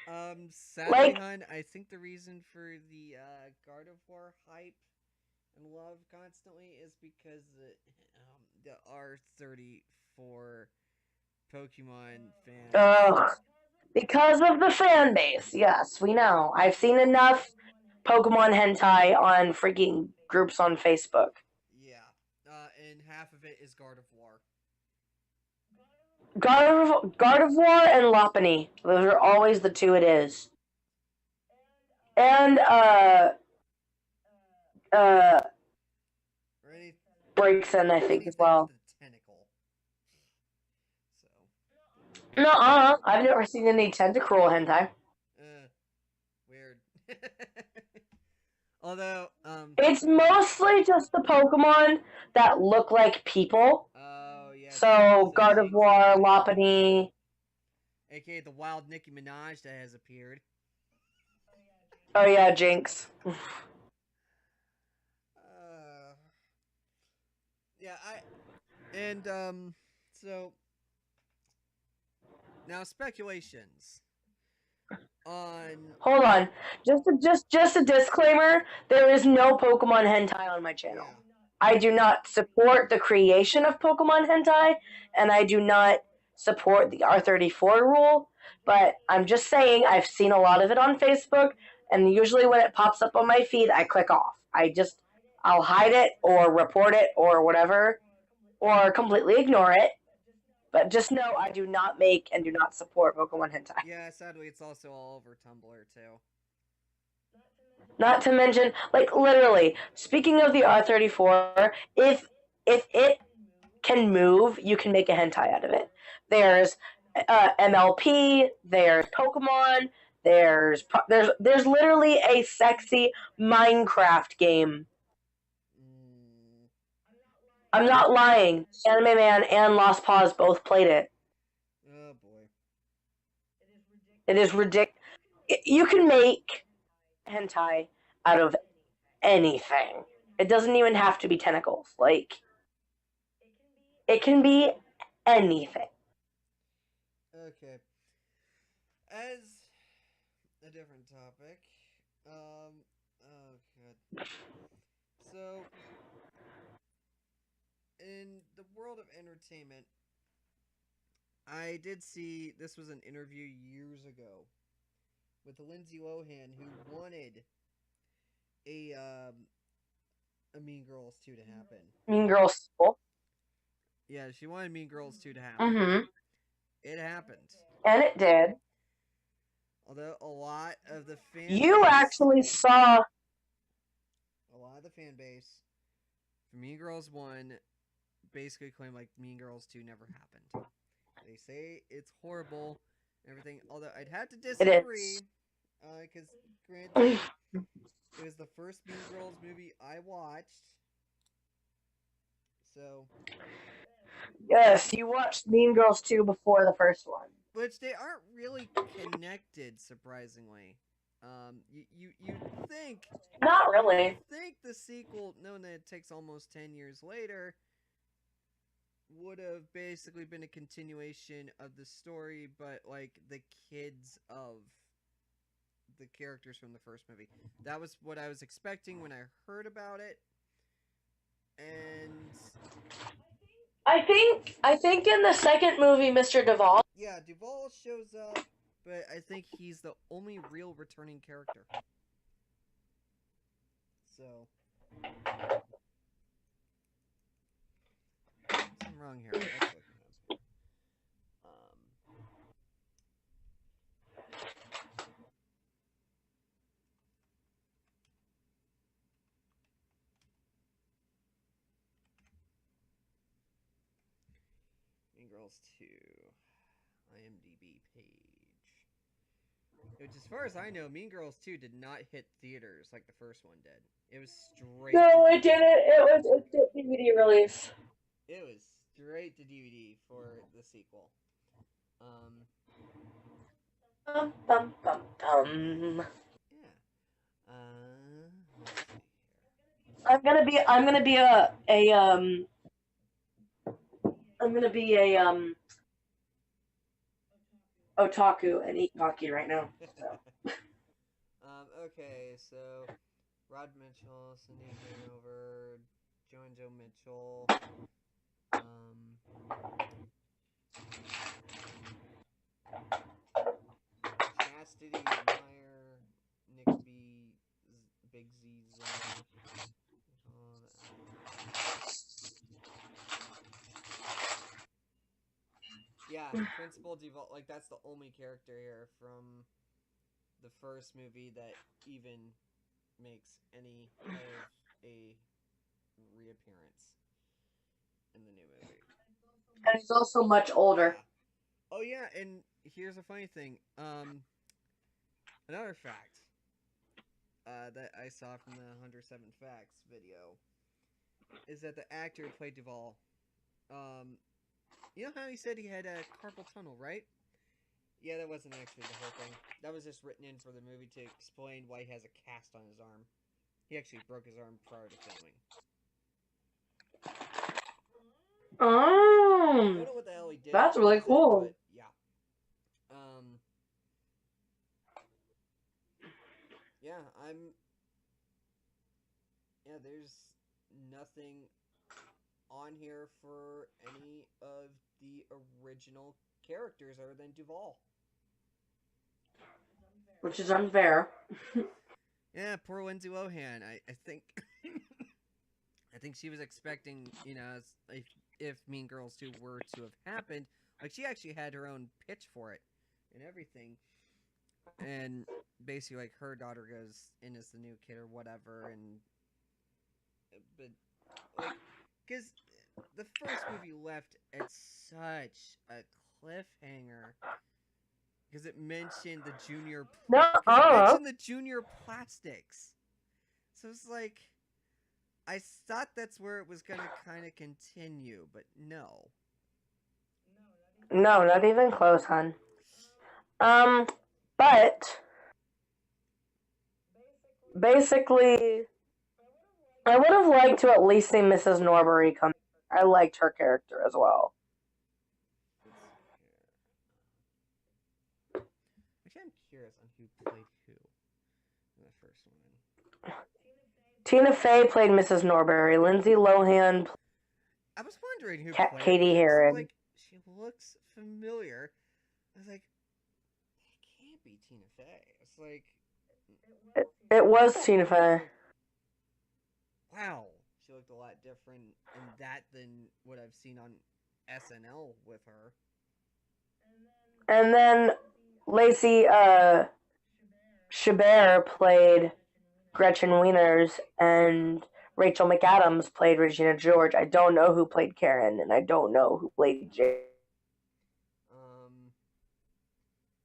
Sadly, Like, hun, I think the reason for the Gardevoir hype and love constantly is because the R34 Pokemon fans. ugh. Because of the fan base, yes, we know. I've seen enough Pokemon hentai on freaking groups on Facebook. Yeah. And half of it is Gardevoir. Gardevoir and Lopunny. Those are always the two it is. And, uh, Right? Braixen, I think, as Anything with well. a tentacle. So. Nuh-uh. I've never seen any Tentacruel hentai. Weird. Although, It's mostly just the Pokemon that look like people. Oh, yes. So, So Jinx Gardevoir, and Lopunny. aka the wild Nicki Minaj that has appeared. Oh, yeah, Jinx. Yeah, so now speculations on. Hold on. Just a disclaimer. There is no Pokemon hentai on my channel. Yeah. I do not support the creation of Pokemon hentai, and I do not support the R34 rule, but I'm just saying I've seen a lot of it on Facebook, and usually when it pops up on my feed, I click off. I'll hide it or report it or whatever, or completely ignore it. But just know I do not make and do not support Pokemon hentai. Yeah, sadly, it's also all over Tumblr too. Not to mention, like, literally, speaking of the R34, if it can move, you can make a hentai out of it. There's MLP, there's Pokemon, there's literally a sexy Minecraft game. I'm not lying. Anime Man and Lost Paws both played it. Oh boy. It is ridiculous. You can make hentai out of anything. It doesn't even have to be tentacles. Like, it can be anything. Okay. As a different topic, oh god. So, in the world of entertainment, I did see this was an interview years ago with Lindsay Lohan who wanted a Mean Girls 2 to happen. Mean Girls sequel. Yeah, she wanted Mean Girls 2 to happen. Mm-hmm. It happened. And it did. Although a lot of the fan You base, actually saw a lot of the fan base for Mean Girls 1 basically claim like Mean Girls 2 never happened. They say it's horrible and everything. Although I'd have to disagree, because granted, it was the first Mean Girls movie I watched. So. Yes, you watched Mean Girls 2 before the first one. Which they aren't really connected, surprisingly. You think... Not really. Think the sequel, knowing that it takes almost 10 years later, would have basically been a continuation of the story, but, like, the kids of the characters from the first movie. That was what I was expecting when I heard about it. And... I think in the second movie, Mr. Duvall. Yeah, Duvall shows up, but I think he's the only real returning character. So. Something wrong wrong here? Let's look it up. Mean Girls 2 IMDb page. Which, as far as I know, Mean Girls 2 did not hit theaters like the first one did. It was straight. No, it didn't. It was a DVD release. It was straight to DVD for the sequel. Bum, bum, bum, bum. Yeah. Let's see here. I'm gonna be otaku and eat Taki right now. So. Okay, so Rod Mitchell, Cindy Hanover, Joe Mitchell, Chastity Meyer, Nick B, Big Z Zone. Yeah, Principal Default, like that's the only character here from the first movie that even makes any kind of a reappearance in the new movie. And he's also much older. Yeah. Oh yeah, and here's a funny thing. Another fact that I saw from the 107 Facts video is that the actor who played Duvall, you know how he said he had a carpal tunnel, right? Yeah, that wasn't actually the whole thing. That was just written in for the movie to explain why he has a cast on his arm. He actually broke his arm prior to filming. I don't know what the hell he did. That's really cool. But yeah. Yeah, there's nothing on here for any of the original characters other than Duvall. Which is unfair. Yeah, poor Lindsay Lohan. I think I think she was expecting, if Mean Girls 2 were to have happened, like she actually had her own pitch for it and everything. And basically like her daughter goes in as the new kid or whatever, but like cuz the first movie left at such a cliffhanger because it mentioned the junior plastics. So it's like I thought that's where it was gonna kind of continue, but no. No, not even close, hon. But basically, I would have liked to at least see Mrs. Norbury come. I liked her character as well. Actually, I'm curious on who played who in the first one. Tina Fey played Mrs. Norbury. Lindsay Lohan. I was wondering who played Katie her. Heron. Like, she looks familiar. I was like, it can't be Tina Fey. It's like it was Tina Fey. Wow, she looked a lot different in that than what I've seen on SNL with her. And then Lacey Chabert played Gretchen Wieners, and Rachel McAdams played Regina George. I don't know who played Karen, and I don't know who played Jane.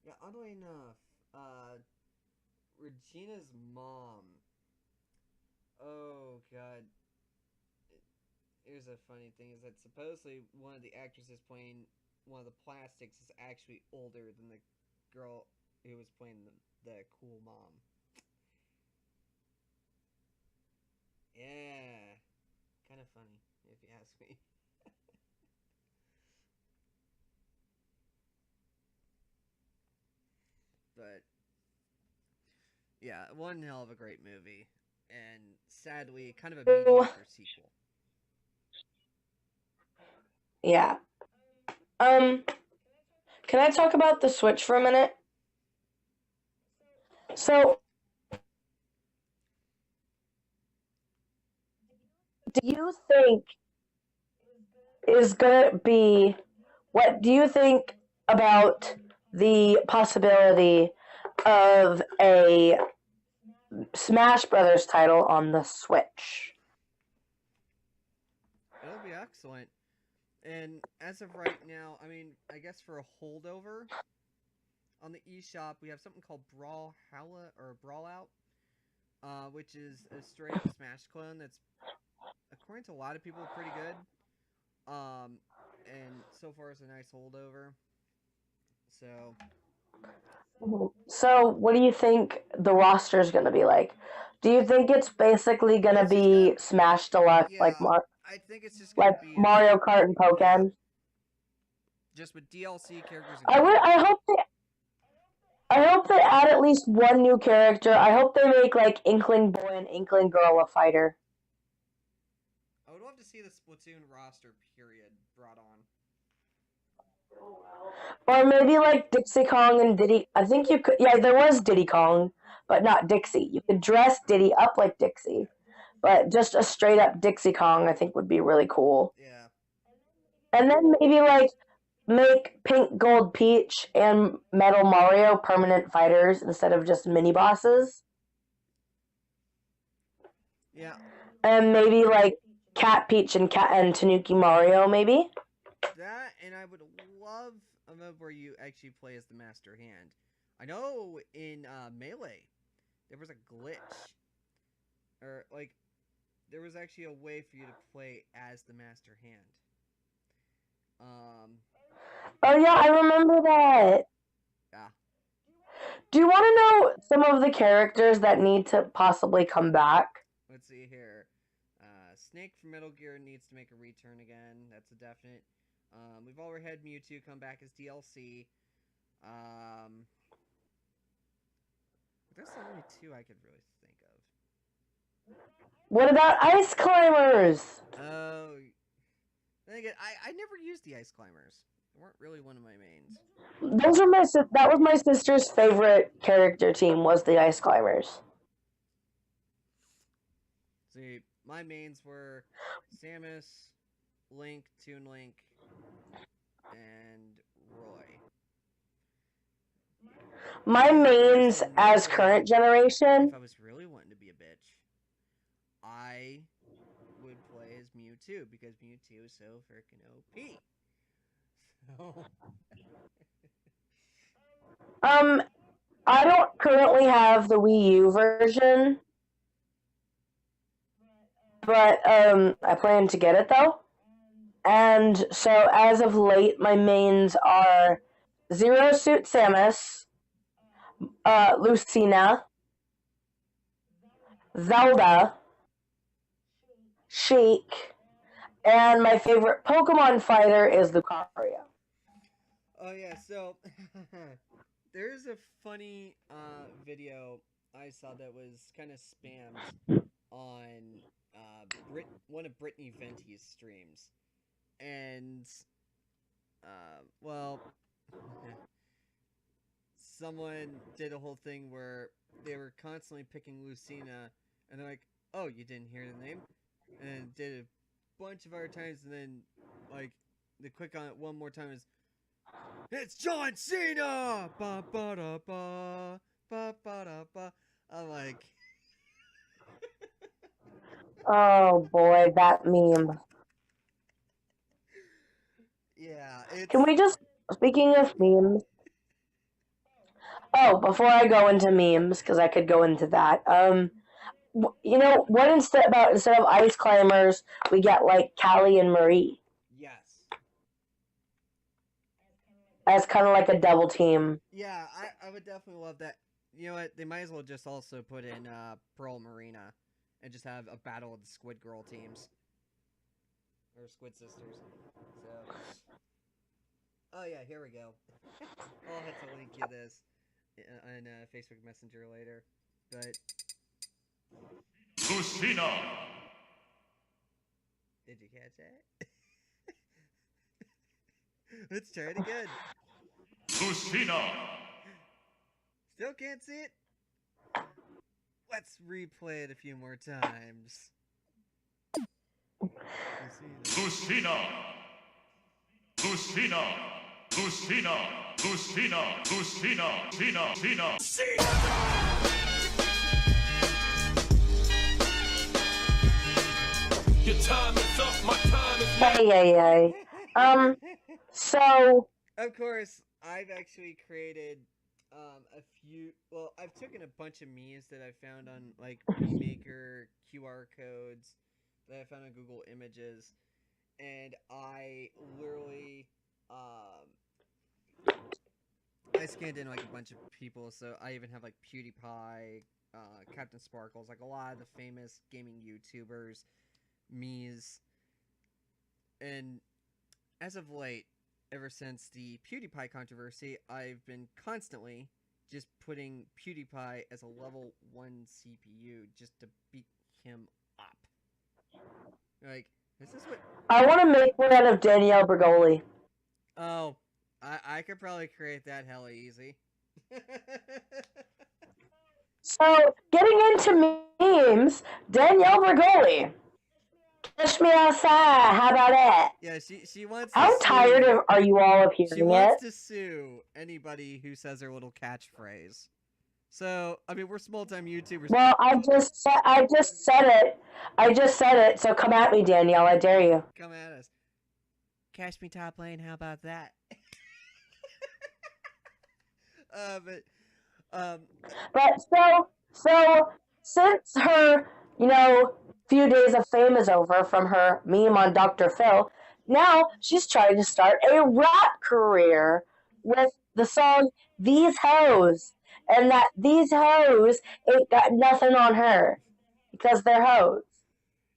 Yeah, oddly enough, Regina's mom. Oh god. Here's a funny thing: is that supposedly one of the actresses playing one of the plastics is actually older than the girl who was playing the cool mom. Yeah, kind of funny if you ask me. But yeah, one hell of a great movie, and sadly, kind of a mediocre sequel. Yeah. Can I talk about the Switch for a minute? So, do you think is going to be, what do you think about the possibility of a Smash Brothers title on the Switch? It'll be excellent. And as of right now, I mean, I guess for a holdover on the eShop, we have something called Brawlhalla or Brawlout, which is a straight up Smash clone that's, according to a lot of people, pretty good. And so far it's a nice holdover. So So, what do you think the roster is going to be like? Do you think it's basically going to it's just be gonna, Smash Deluxe, yeah, I think it's just gonna like be Mario Kart and Pokken? just with DLC characters I would. included. I hope they add at least one new character. I hope they make like Inkling Boy and Inkling Girl a fighter. I would love to see the Splatoon roster period brought on. Or maybe like Dixie Kong and Diddy. I think you could. Yeah, there was Diddy Kong, but not Dixie. You could dress Diddy up like Dixie, but just a straight up Dixie Kong I think would be really cool. Yeah. And then maybe like make Pink Gold Peach and Metal Mario permanent fighters instead of just mini bosses. Yeah. And maybe like Cat Peach and Tanuki Mario maybe. That, and I would love a mode where you actually play as the Master Hand. I know in Melee there was a glitch, or like there was actually a way for you to play as the Master Hand. Oh yeah, I remember that. Yeah. Do you want to know some of the characters that need to possibly come back? Let's see here. Snake from Metal Gear needs to make a return again. That's a definite. We've already had Mewtwo come back as DLC. There's only two I could really think of. What about Ice Climbers? Oh, then again, I never used the Ice Climbers. They weren't really one of my mains. That was my sister's favorite character team, was the Ice Climbers. See, my mains were Samus, Link, Toon Link, and Roy. My mains as current generation. If I was really wanting to be a bitch, I would play as Mewtwo because Mewtwo is so freaking OP. So. I don't currently have the Wii U version, but I plan to get it though. And so as of late, my mains are Zero Suit Samus, Lucina, Zelda, Sheik, and my favorite Pokemon fighter is Lucario. Oh yeah, so there's a funny video I saw that was kind of spammed on one of Brittany Venti's streams, and well, someone did a whole thing where they were constantly picking Lucina, and they're like, "Oh, you didn't hear the name," and did a bunch of other times, and then like they click on it one more time is. It's John Cena! Ba ba da ba ba ba da ba. I'm like, Oh boy, that meme. yeah, it's. Can we just, speaking of memes, oh, before I go into memes, because I could go into that, you know, what instead of Ice Climbers, we get like Callie and Marie Yes. as kind of like a double team. Yeah, I would definitely love that. You know what? They might as well just also put in Pearl Marina and just have a battle of the Squid Girl teams. Or Squid Sisters. So. Oh yeah, here we go. I'll have to link you this on Facebook Messenger later. But. Lucina! Did you catch that? Let's try it again. Lucina! Still can't see it? Let's replay it a few more times. Lucina! Lucina. Lucina. Lucina. Lucina. Lucina. Your time is up. My time is now. Hey. So Of course, I've actually created a few. Well, I've taken a bunch of memes that I found on like Remaker QR codes that I found on Google Images, and I literally I scanned in like a bunch of people. So I even have like PewDiePie, Captain Sparkles, like a lot of the famous gaming YouTubers, memes, and as of late, ever since the PewDiePie controversy, I've been constantly just putting PewDiePie as a level 1 CPU just to beat him up. Like, is this what... I want to make one out of Danielle Bergoli. Oh, I could probably create that hella easy. So, getting into memes, Danielle Bergoli. Catch me outside. How about that? Yeah, she wants How to tired sue... are you all of hearing She wants it? to sue anybody who says her little catchphrase. So, I mean, we're small-time YouTubers. Well, I just said it. I just said it. So come at me, Danielle. I dare you. Come at us. Catch me top lane. How about that? But so since her, few days of fame is over from her meme on Dr. Phil, now she's trying to start a rap career with the song "These Hoes," and that these hoes ain't got nothing on her because they're hoes.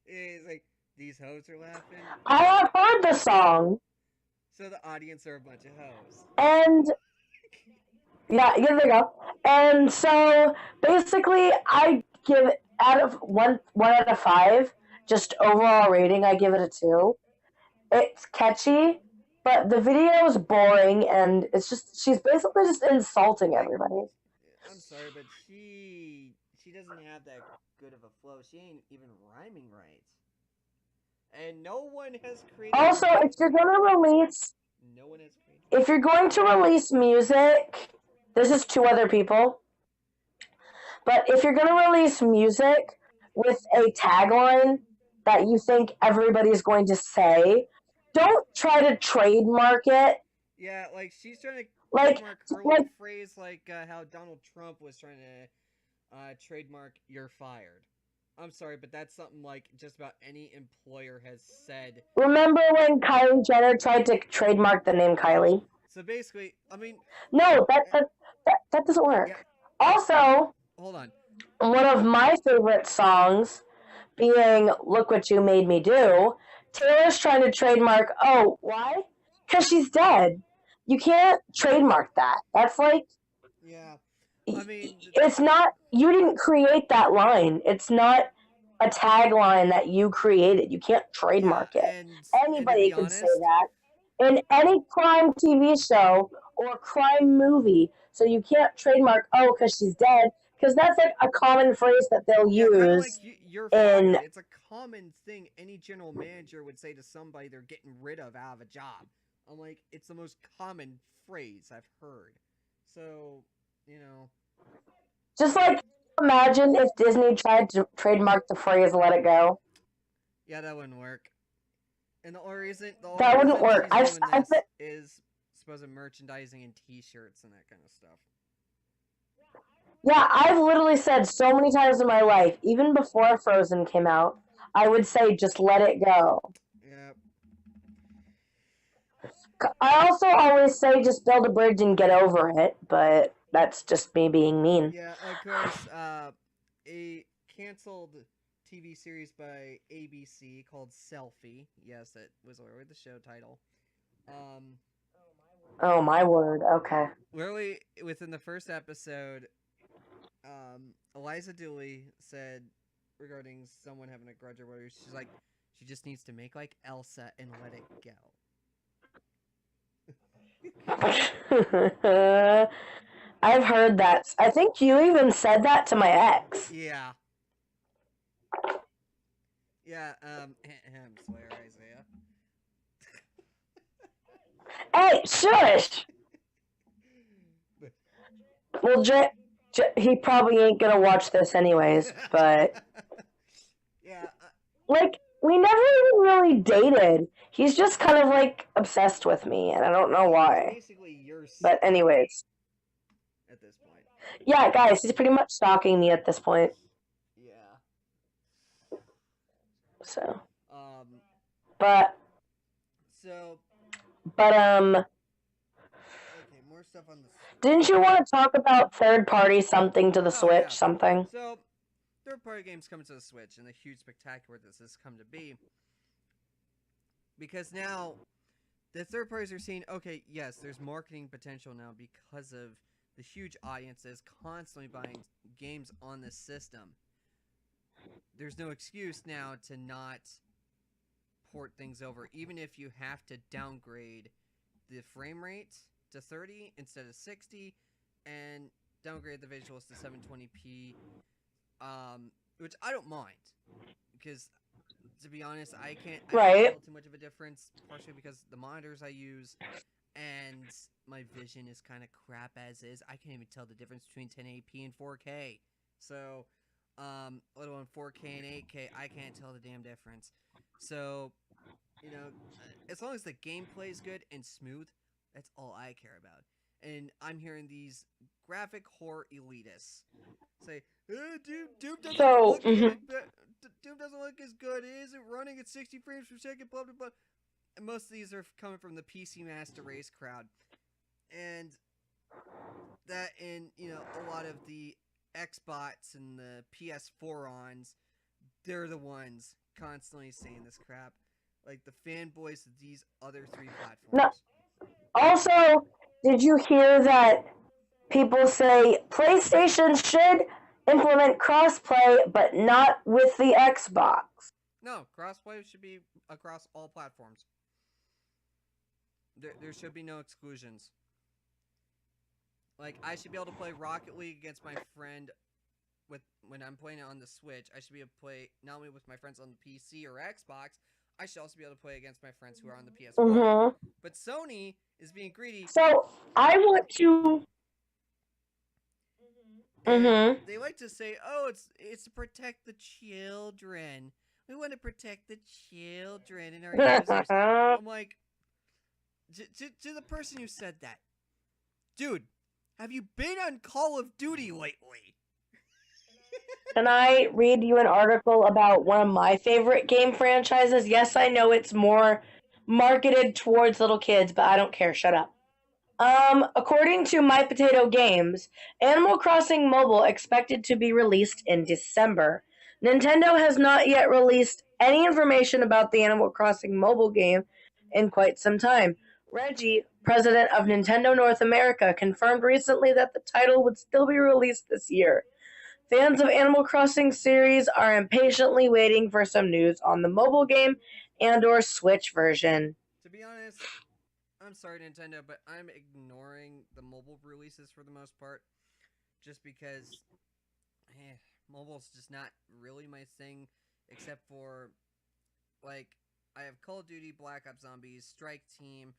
It's like, these hoes are laughing. I have heard the song, So the audience are a bunch of hoes. and yeah, there you go. And so basically, I give it out of one out of 5. Just overall rating, I give it a 2. It's catchy, but the video is boring, and it's just she's basically just insulting everybody. I'm sorry, but she doesn't have that good of a flow. She ain't even rhyming right. And no one has created... Also, if you're No one has created... if you're going to release music, this is 2 other people. But if you're going to release music with a tagline that you think everybody's going to say, don't try to trademark it. Yeah, like, she's trying to Like- trademark her like- little phrase like how Donald Trump was trying to trademark "you're fired." I'm sorry, but that's something like just about any employer has said. Remember when Kylie Jenner tried to trademark the name Kylie? So basically, I mean... No, that doesn't work. Yeah. Also, Hold on. one of my favorite songs being "Look What You Made Me Do," Taylor's trying to trademark. Oh, why? Because she's dead. You can't trademark that. That's like... Yeah. I mean... It's not... You didn't create that line. It's not a tagline that you created. You can't trademark it. And Anybody to be can honest, say that in any crime TV show or crime movie. So you can't trademark, oh, because she's dead, because that's like a common phrase that they'll Yeah, kind of like use. you're fired. in- It's a common thing any general manager would say to somebody they're getting rid of out of a job. I'm like, it's the most common phrase I've heard. So, Just like, imagine if Disney tried to trademark the phrase "Let It Go." yeah, that wouldn't work. And the only reason That wouldn't work. she's doing this is supposed merchandising and T-shirts and that kind of stuff. Yeah, I've literally said so many times in my life, even before Frozen came out, I would say just let it go. Yeah. I also always say just build a bridge and get over it, but that's just me being mean. Yeah, of course, a canceled TV series by ABC called Selfie. Yes, that was already the show title. Oh my word, okay. Literally, within the first episode, Eliza Dooley said regarding someone having a grudge or whatever, she's like, she just needs to make like Elsa and let it go. I've heard that. I think you even said that to my ex. Yeah. Yeah, Slayer Isaiah. Hey, shush! Well, he probably ain't gonna watch this anyways, but Yeah. like, we never even really dated. He's just kind of like obsessed with me, and I don't know He's why. basically your But anyways, at this point. yeah, guys, he's pretty much stalking me at this point. Yeah. So, Um. but So. okay, More stuff on the Switch. didn't you want to talk about third party something to the Switch? Yeah. Something. So, third-party games coming to the Switch, and the huge spectacular this has come to be. Because now, the third parties are seeing, okay, yes, there's marketing potential now because of the huge audiences constantly buying games on this system. There's no excuse now to not port things over, even if you have to downgrade the frame rate to 30 instead of 60, and downgrade the visuals to 720p, which I don't mind, because to be honest, I can't tell too much of a difference, partially because the monitors I use and my vision is kind of crap as is. I can't even tell the difference between 1080p and 4K. So, let alone 4K and 8K, I can't tell the damn difference. So, you know, as long as the gameplay is good and smooth, that's all I care about. And I'm hearing these graphic horror elitists say, Doom doesn't look good. Doom doesn't look as good. It isn't running at 60 frames per second, blah, blah, blah. And most of these are coming from the PC Master Race crowd. And that, and, you know, a lot of the Xbots and the PS4ons, they're the ones constantly saying this crap. Like the fanboys of these other three platforms. No. Also, did you hear that people say PlayStation should implement crossplay, but not with the Xbox? No, crossplay should be across all platforms. There should be no exclusions. Like, I should be able to play Rocket League against my friend when I'm playing it on the Switch. I should be able to play not only with my friends on the PC or Xbox, I should also be able to play against my friends who are on the PS4. Mm-hmm. But Sony is being greedy. So, I want to... Mm-hmm. They like to say, oh, it's to protect the children. We want to protect the children and our users. I'm like, to the person who said that, dude, have you been on Call of Duty lately? Can I read you an article about one of my favorite game franchises? Yes, I know it's more marketed towards little kids, but I don't care. Shut up. According to My Potato Games, Animal Crossing Mobile expected to be released in December. Nintendo has not yet released any information about the Animal Crossing mobile game in quite some time. Reggie, president of Nintendo North America, confirmed recently that the title would still be released this year. Fans of Animal Crossing series are impatiently waiting for some news on the mobile game and/or Switch version. To be honest, I'm sorry, Nintendo, but I'm ignoring the mobile releases for the most part, just because mobile's just not really my thing, except for, like, I have Call of Duty, Black Ops Zombies, Strike Team,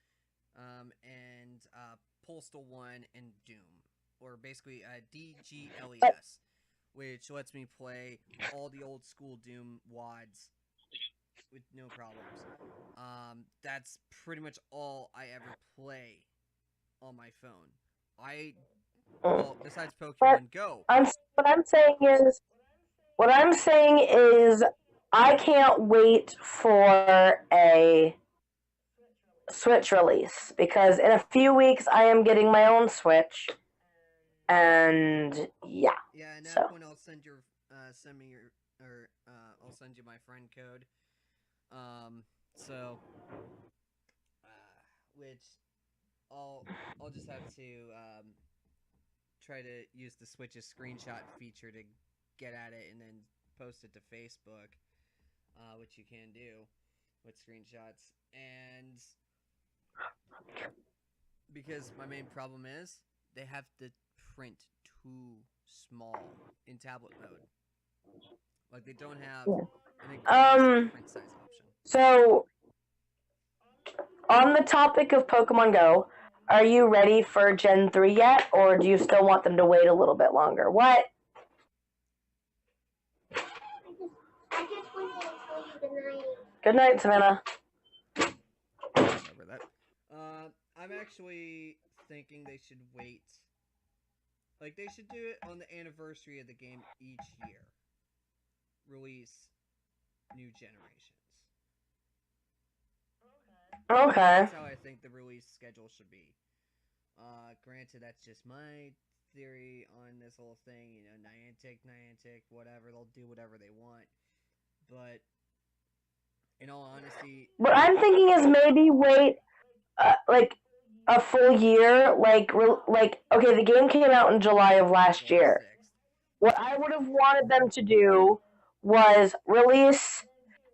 and Postal 1 and Doom, or basically DGLES, which lets me play all the old school Doom WADs with no problems. That's pretty much all I ever play on my phone. Well, besides Pokemon Go. What I'm saying is, I can't wait for a Switch release, because in a few weeks I am getting my own Switch, and yeah. Yeah, at that point I'll send I'll send you my friend code. Which I'll just have to try to use the Switch's screenshot feature to get at it and then post it to Facebook, which you can do with screenshots. And because my main problem is they have the print too small in tablet mode. Like, they don't have an increased print size option. So, on the topic of Pokemon Go, are you ready for Gen 3 yet, or do you still want them to wait a little bit longer? What? I just wanted to tell you good night. Good night, Savannah. Sorry about that. I'm actually thinking they should wait. Like, they should do it on the anniversary of the game each year. Release new generations. Okay. That's how I think the release schedule should be. Granted, that's just my theory on this whole thing. You know, Niantic, whatever. They'll do whatever they want. But, in all honesty... What I'm thinking is maybe wait, like, a full year. Like, okay, the game came out in July of last year. 6th. What I would have wanted them to do was release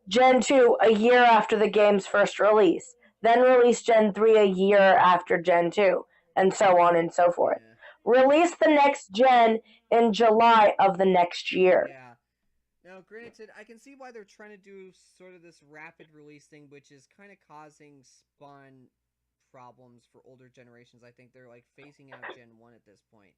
Gen 2 a year after the game's first release. Then release Gen 3 a year after Gen 2. And so on and so forth. Yeah. Release the next gen in July of the next year. Yeah. Now, granted, I can see why they're trying to do sort of this rapid release thing, which is kind of causing spawn problems for older generations. I think they're, like, phasing out Gen 1 at this point.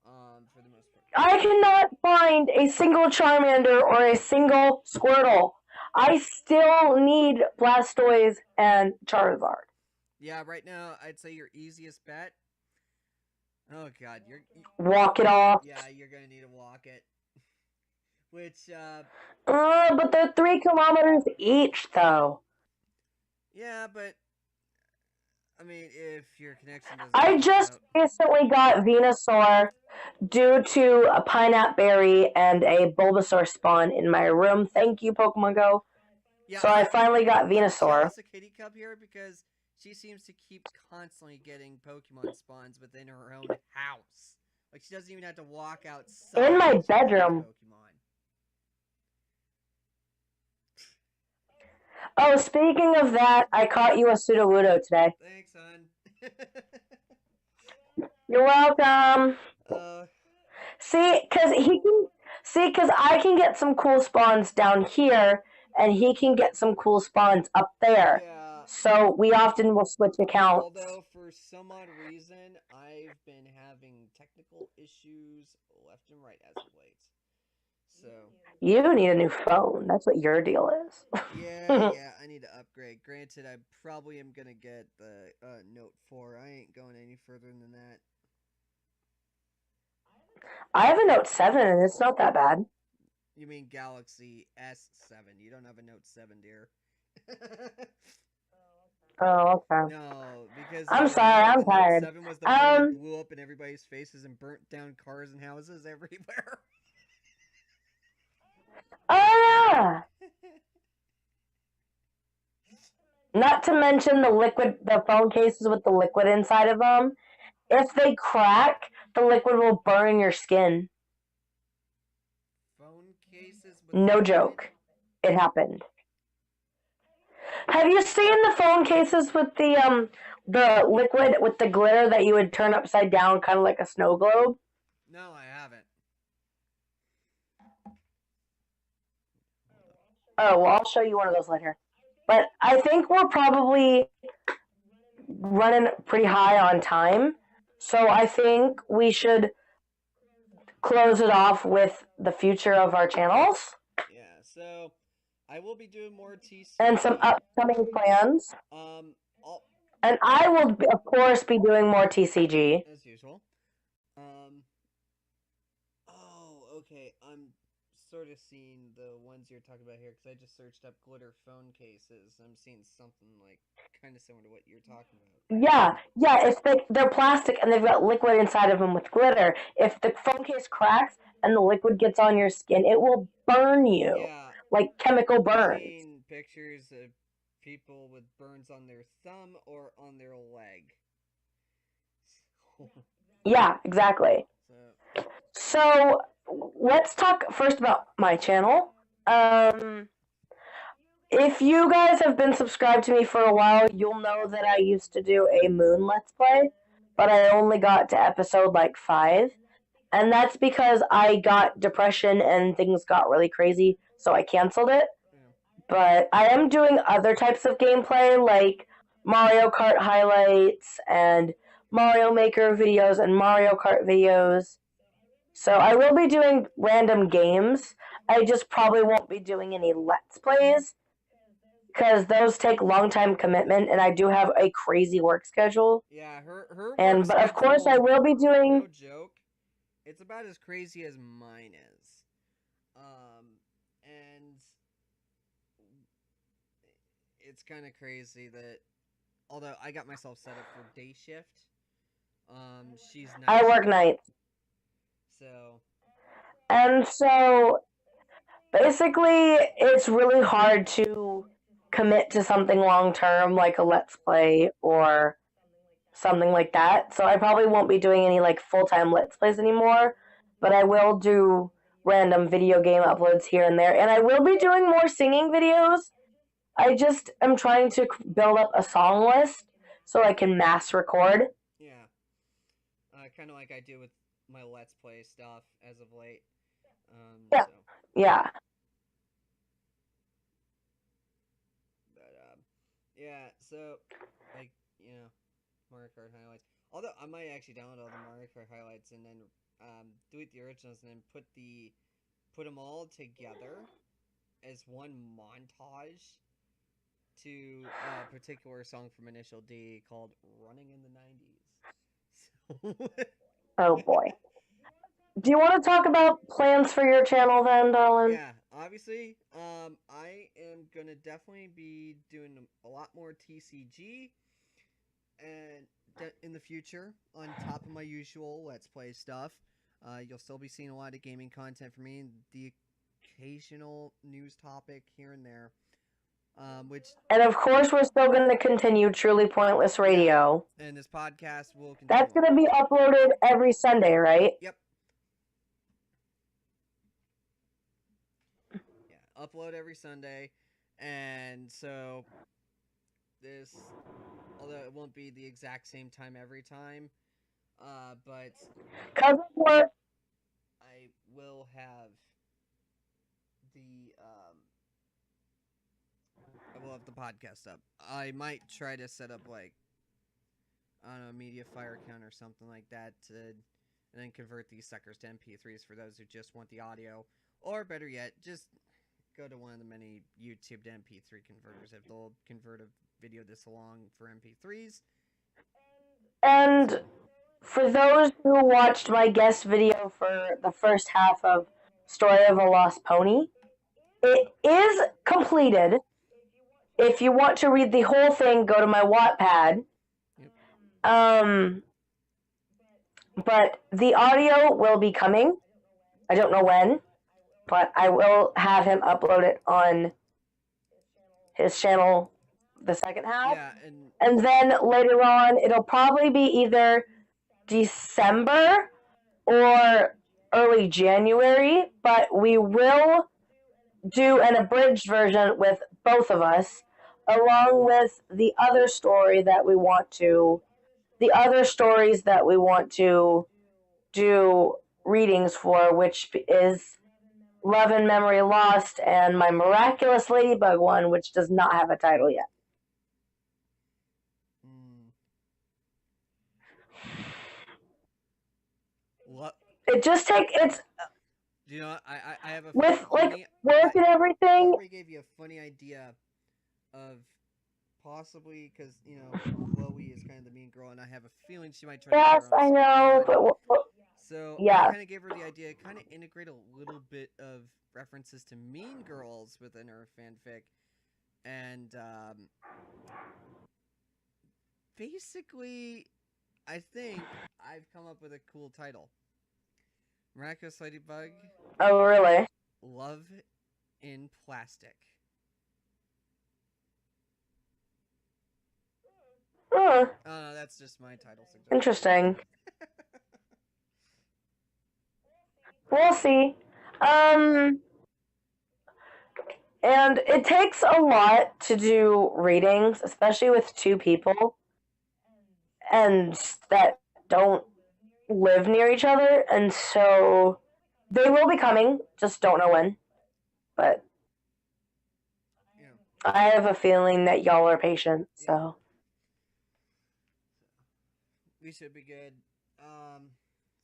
For the most part. I cannot find a single Charmander or a single Squirtle. I still need Blastoise and Charizard. Yeah, right now, I'd say your easiest bet... Oh, God, Walk it off. Yeah, you're gonna need to walk it. Which, But they're 3 kilometers each, though. Yeah, but... I mean, if your connection doesn't... I just recently got Venusaur due to a Pineapple Berry and a Bulbasaur spawn in my room. Thank you, Pokemon Go. Yeah, So I finally got I'm Venusaur. jealous of Kitty Cup here because she seems to keep constantly getting Pokemon spawns within her own house. Like, she doesn't even have to walk outside. In my to get bedroom. Pokemon. Oh, speaking of that, I caught you a Sudowoodo today. Thanks, hon. You're welcome. See, cause I can get some cool spawns down here, and he can get some cool spawns up there. Yeah. So we often will switch accounts. Although, for some odd reason, I've been having technical issues left and right as of late. So... You need a new phone. That's what your deal is. yeah, I need to upgrade. Granted, I probably am gonna get the Note 4. I ain't going any further than that. I have a Note 7, and it's not that bad. You mean Galaxy S7. You don't have a Note 7, dear. Oh, okay. No, because... I'm sorry, I'm tired. Note 7 was the phone that blew up in everybody's faces and burnt down cars and houses everywhere. Oh, yeah! Not to mention the phone cases with the liquid inside of them. If they crack, the liquid will burn your skin. Phone cases with No liquid? joke. It happened. Have you seen the phone cases with the liquid with the glitter that you would turn upside down, kind of like a snow globe? No, I haven't. Oh, well, I'll show you one of those later. But I think we're probably running pretty high on time. So I think we should close it off with the future of our channels. Yeah, so I will be doing more TC. And some upcoming plans. And I will, of course, be doing more TCG. As usual. Oh, okay. I'm sort of seeing the ones you're talking about here because I just searched up glitter phone cases. I'm seeing something like kind of similar to what you're talking about. Yeah. If they're plastic and they've got liquid inside of them with glitter, if the phone case cracks and the liquid gets on your skin, it will burn you. Yeah. Like chemical burns. I've seen pictures of people with burns on their thumb or on their leg. Yeah, exactly. So let's talk first about my channel. If you guys have been subscribed to me for a while, you'll know that I used to do a Moon Let's Play, but I only got to episode like 5. And that's because I got depression and things got really crazy, so I canceled it. But I am doing other types of gameplay, like Mario Kart highlights and Mario Maker videos and Mario Kart videos. So I will be doing random games. I just probably won't be doing any Let's Plays because those take long time commitment, and I do have a crazy work schedule. Yeah, her work But of course, I schedule, will be doing. no joke, it's about as crazy as mine is. And it's kind of crazy that, although I got myself set up for day shift, she's night I work shift, nights. so And so basically, it's really hard to commit to something long term like a Let's Play or something like that. So I probably won't be doing any like full time Let's Plays anymore, but I will do random video game uploads here and there. And I will be doing more singing videos. I just am trying to build up a song list so I can mass record. yeah, kind of like I do with my Let's Play stuff as of late. Yeah. So, Yeah. but yeah, so like Mario Kart highlights. Although I might actually download all the Mario Kart highlights and then delete the originals and then put them all together as one montage to a particular song from Initial D called "Running in the '90s." So Oh boy. Do you want to talk about plans for your channel then, darling? yeah, obviously, I am gonna definitely be doing a lot more TCG, and in the future, on top of my usual Let's Play stuff, you'll still be seeing a lot of gaming content from me, and the occasional news topic here and there. Which And of course, we're still going to continue Truly Pointless Radio. Yeah, and this podcast will continue. That's going to be uploaded every Sunday, right? Yep. Yeah, upload every Sunday, and so this, although it won't be the exact same time every time, but Because of work. I will have the podcast up. I might try to set up like, I don't know, a media fire account or something like that and then convert these suckers to MP3s for those who just want the audio, or better yet, just go to one of the many YouTube to MP3 converters if they'll convert a video this long for MP3s. And for those who watched my guest video for the first half of Story of a Lost Pony, it is completed. If you want to read the whole thing, go to my wattpad. Yep. But the audio will be coming. I don't know when, but I will have him upload it on his channel the second half. Yeah, and then later on, it'll probably be either December or early January, but we will do an abridged version with both of us, along with the other stories that we want to do readings for, which is Love and Memory Lost and my Miraculous Ladybug one, which does not have a title yet. What? It just it's. Do you know what? I have a with funny, like work and everything. I already gave you a funny idea of possibly, because Chloe is kind of the mean girl, and I have a feeling she might try. Yes, I know, but so yeah. I kind of gave her the idea, kind of integrate a little bit of references to Mean Girls within her fanfic, and basically, I think I've come up with a cool title. Miraculous Ladybug. Oh, really? Love in Plastic. Oh, no, that's just my title suggestion. Interesting. We'll see. And it takes a lot to do readings, especially with two people, and that don't live near each other, and so they will be coming, just don't know when. But yeah. I have a feeling that y'all are patient, so. we should be good.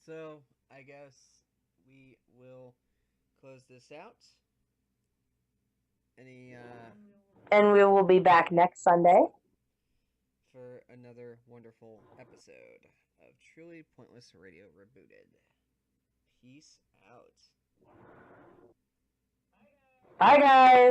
So I guess we will close this out. Any And we will be back next Sunday. for another wonderful episode of Truly Pointless Radio Rebooted. Peace out. Bye, guys.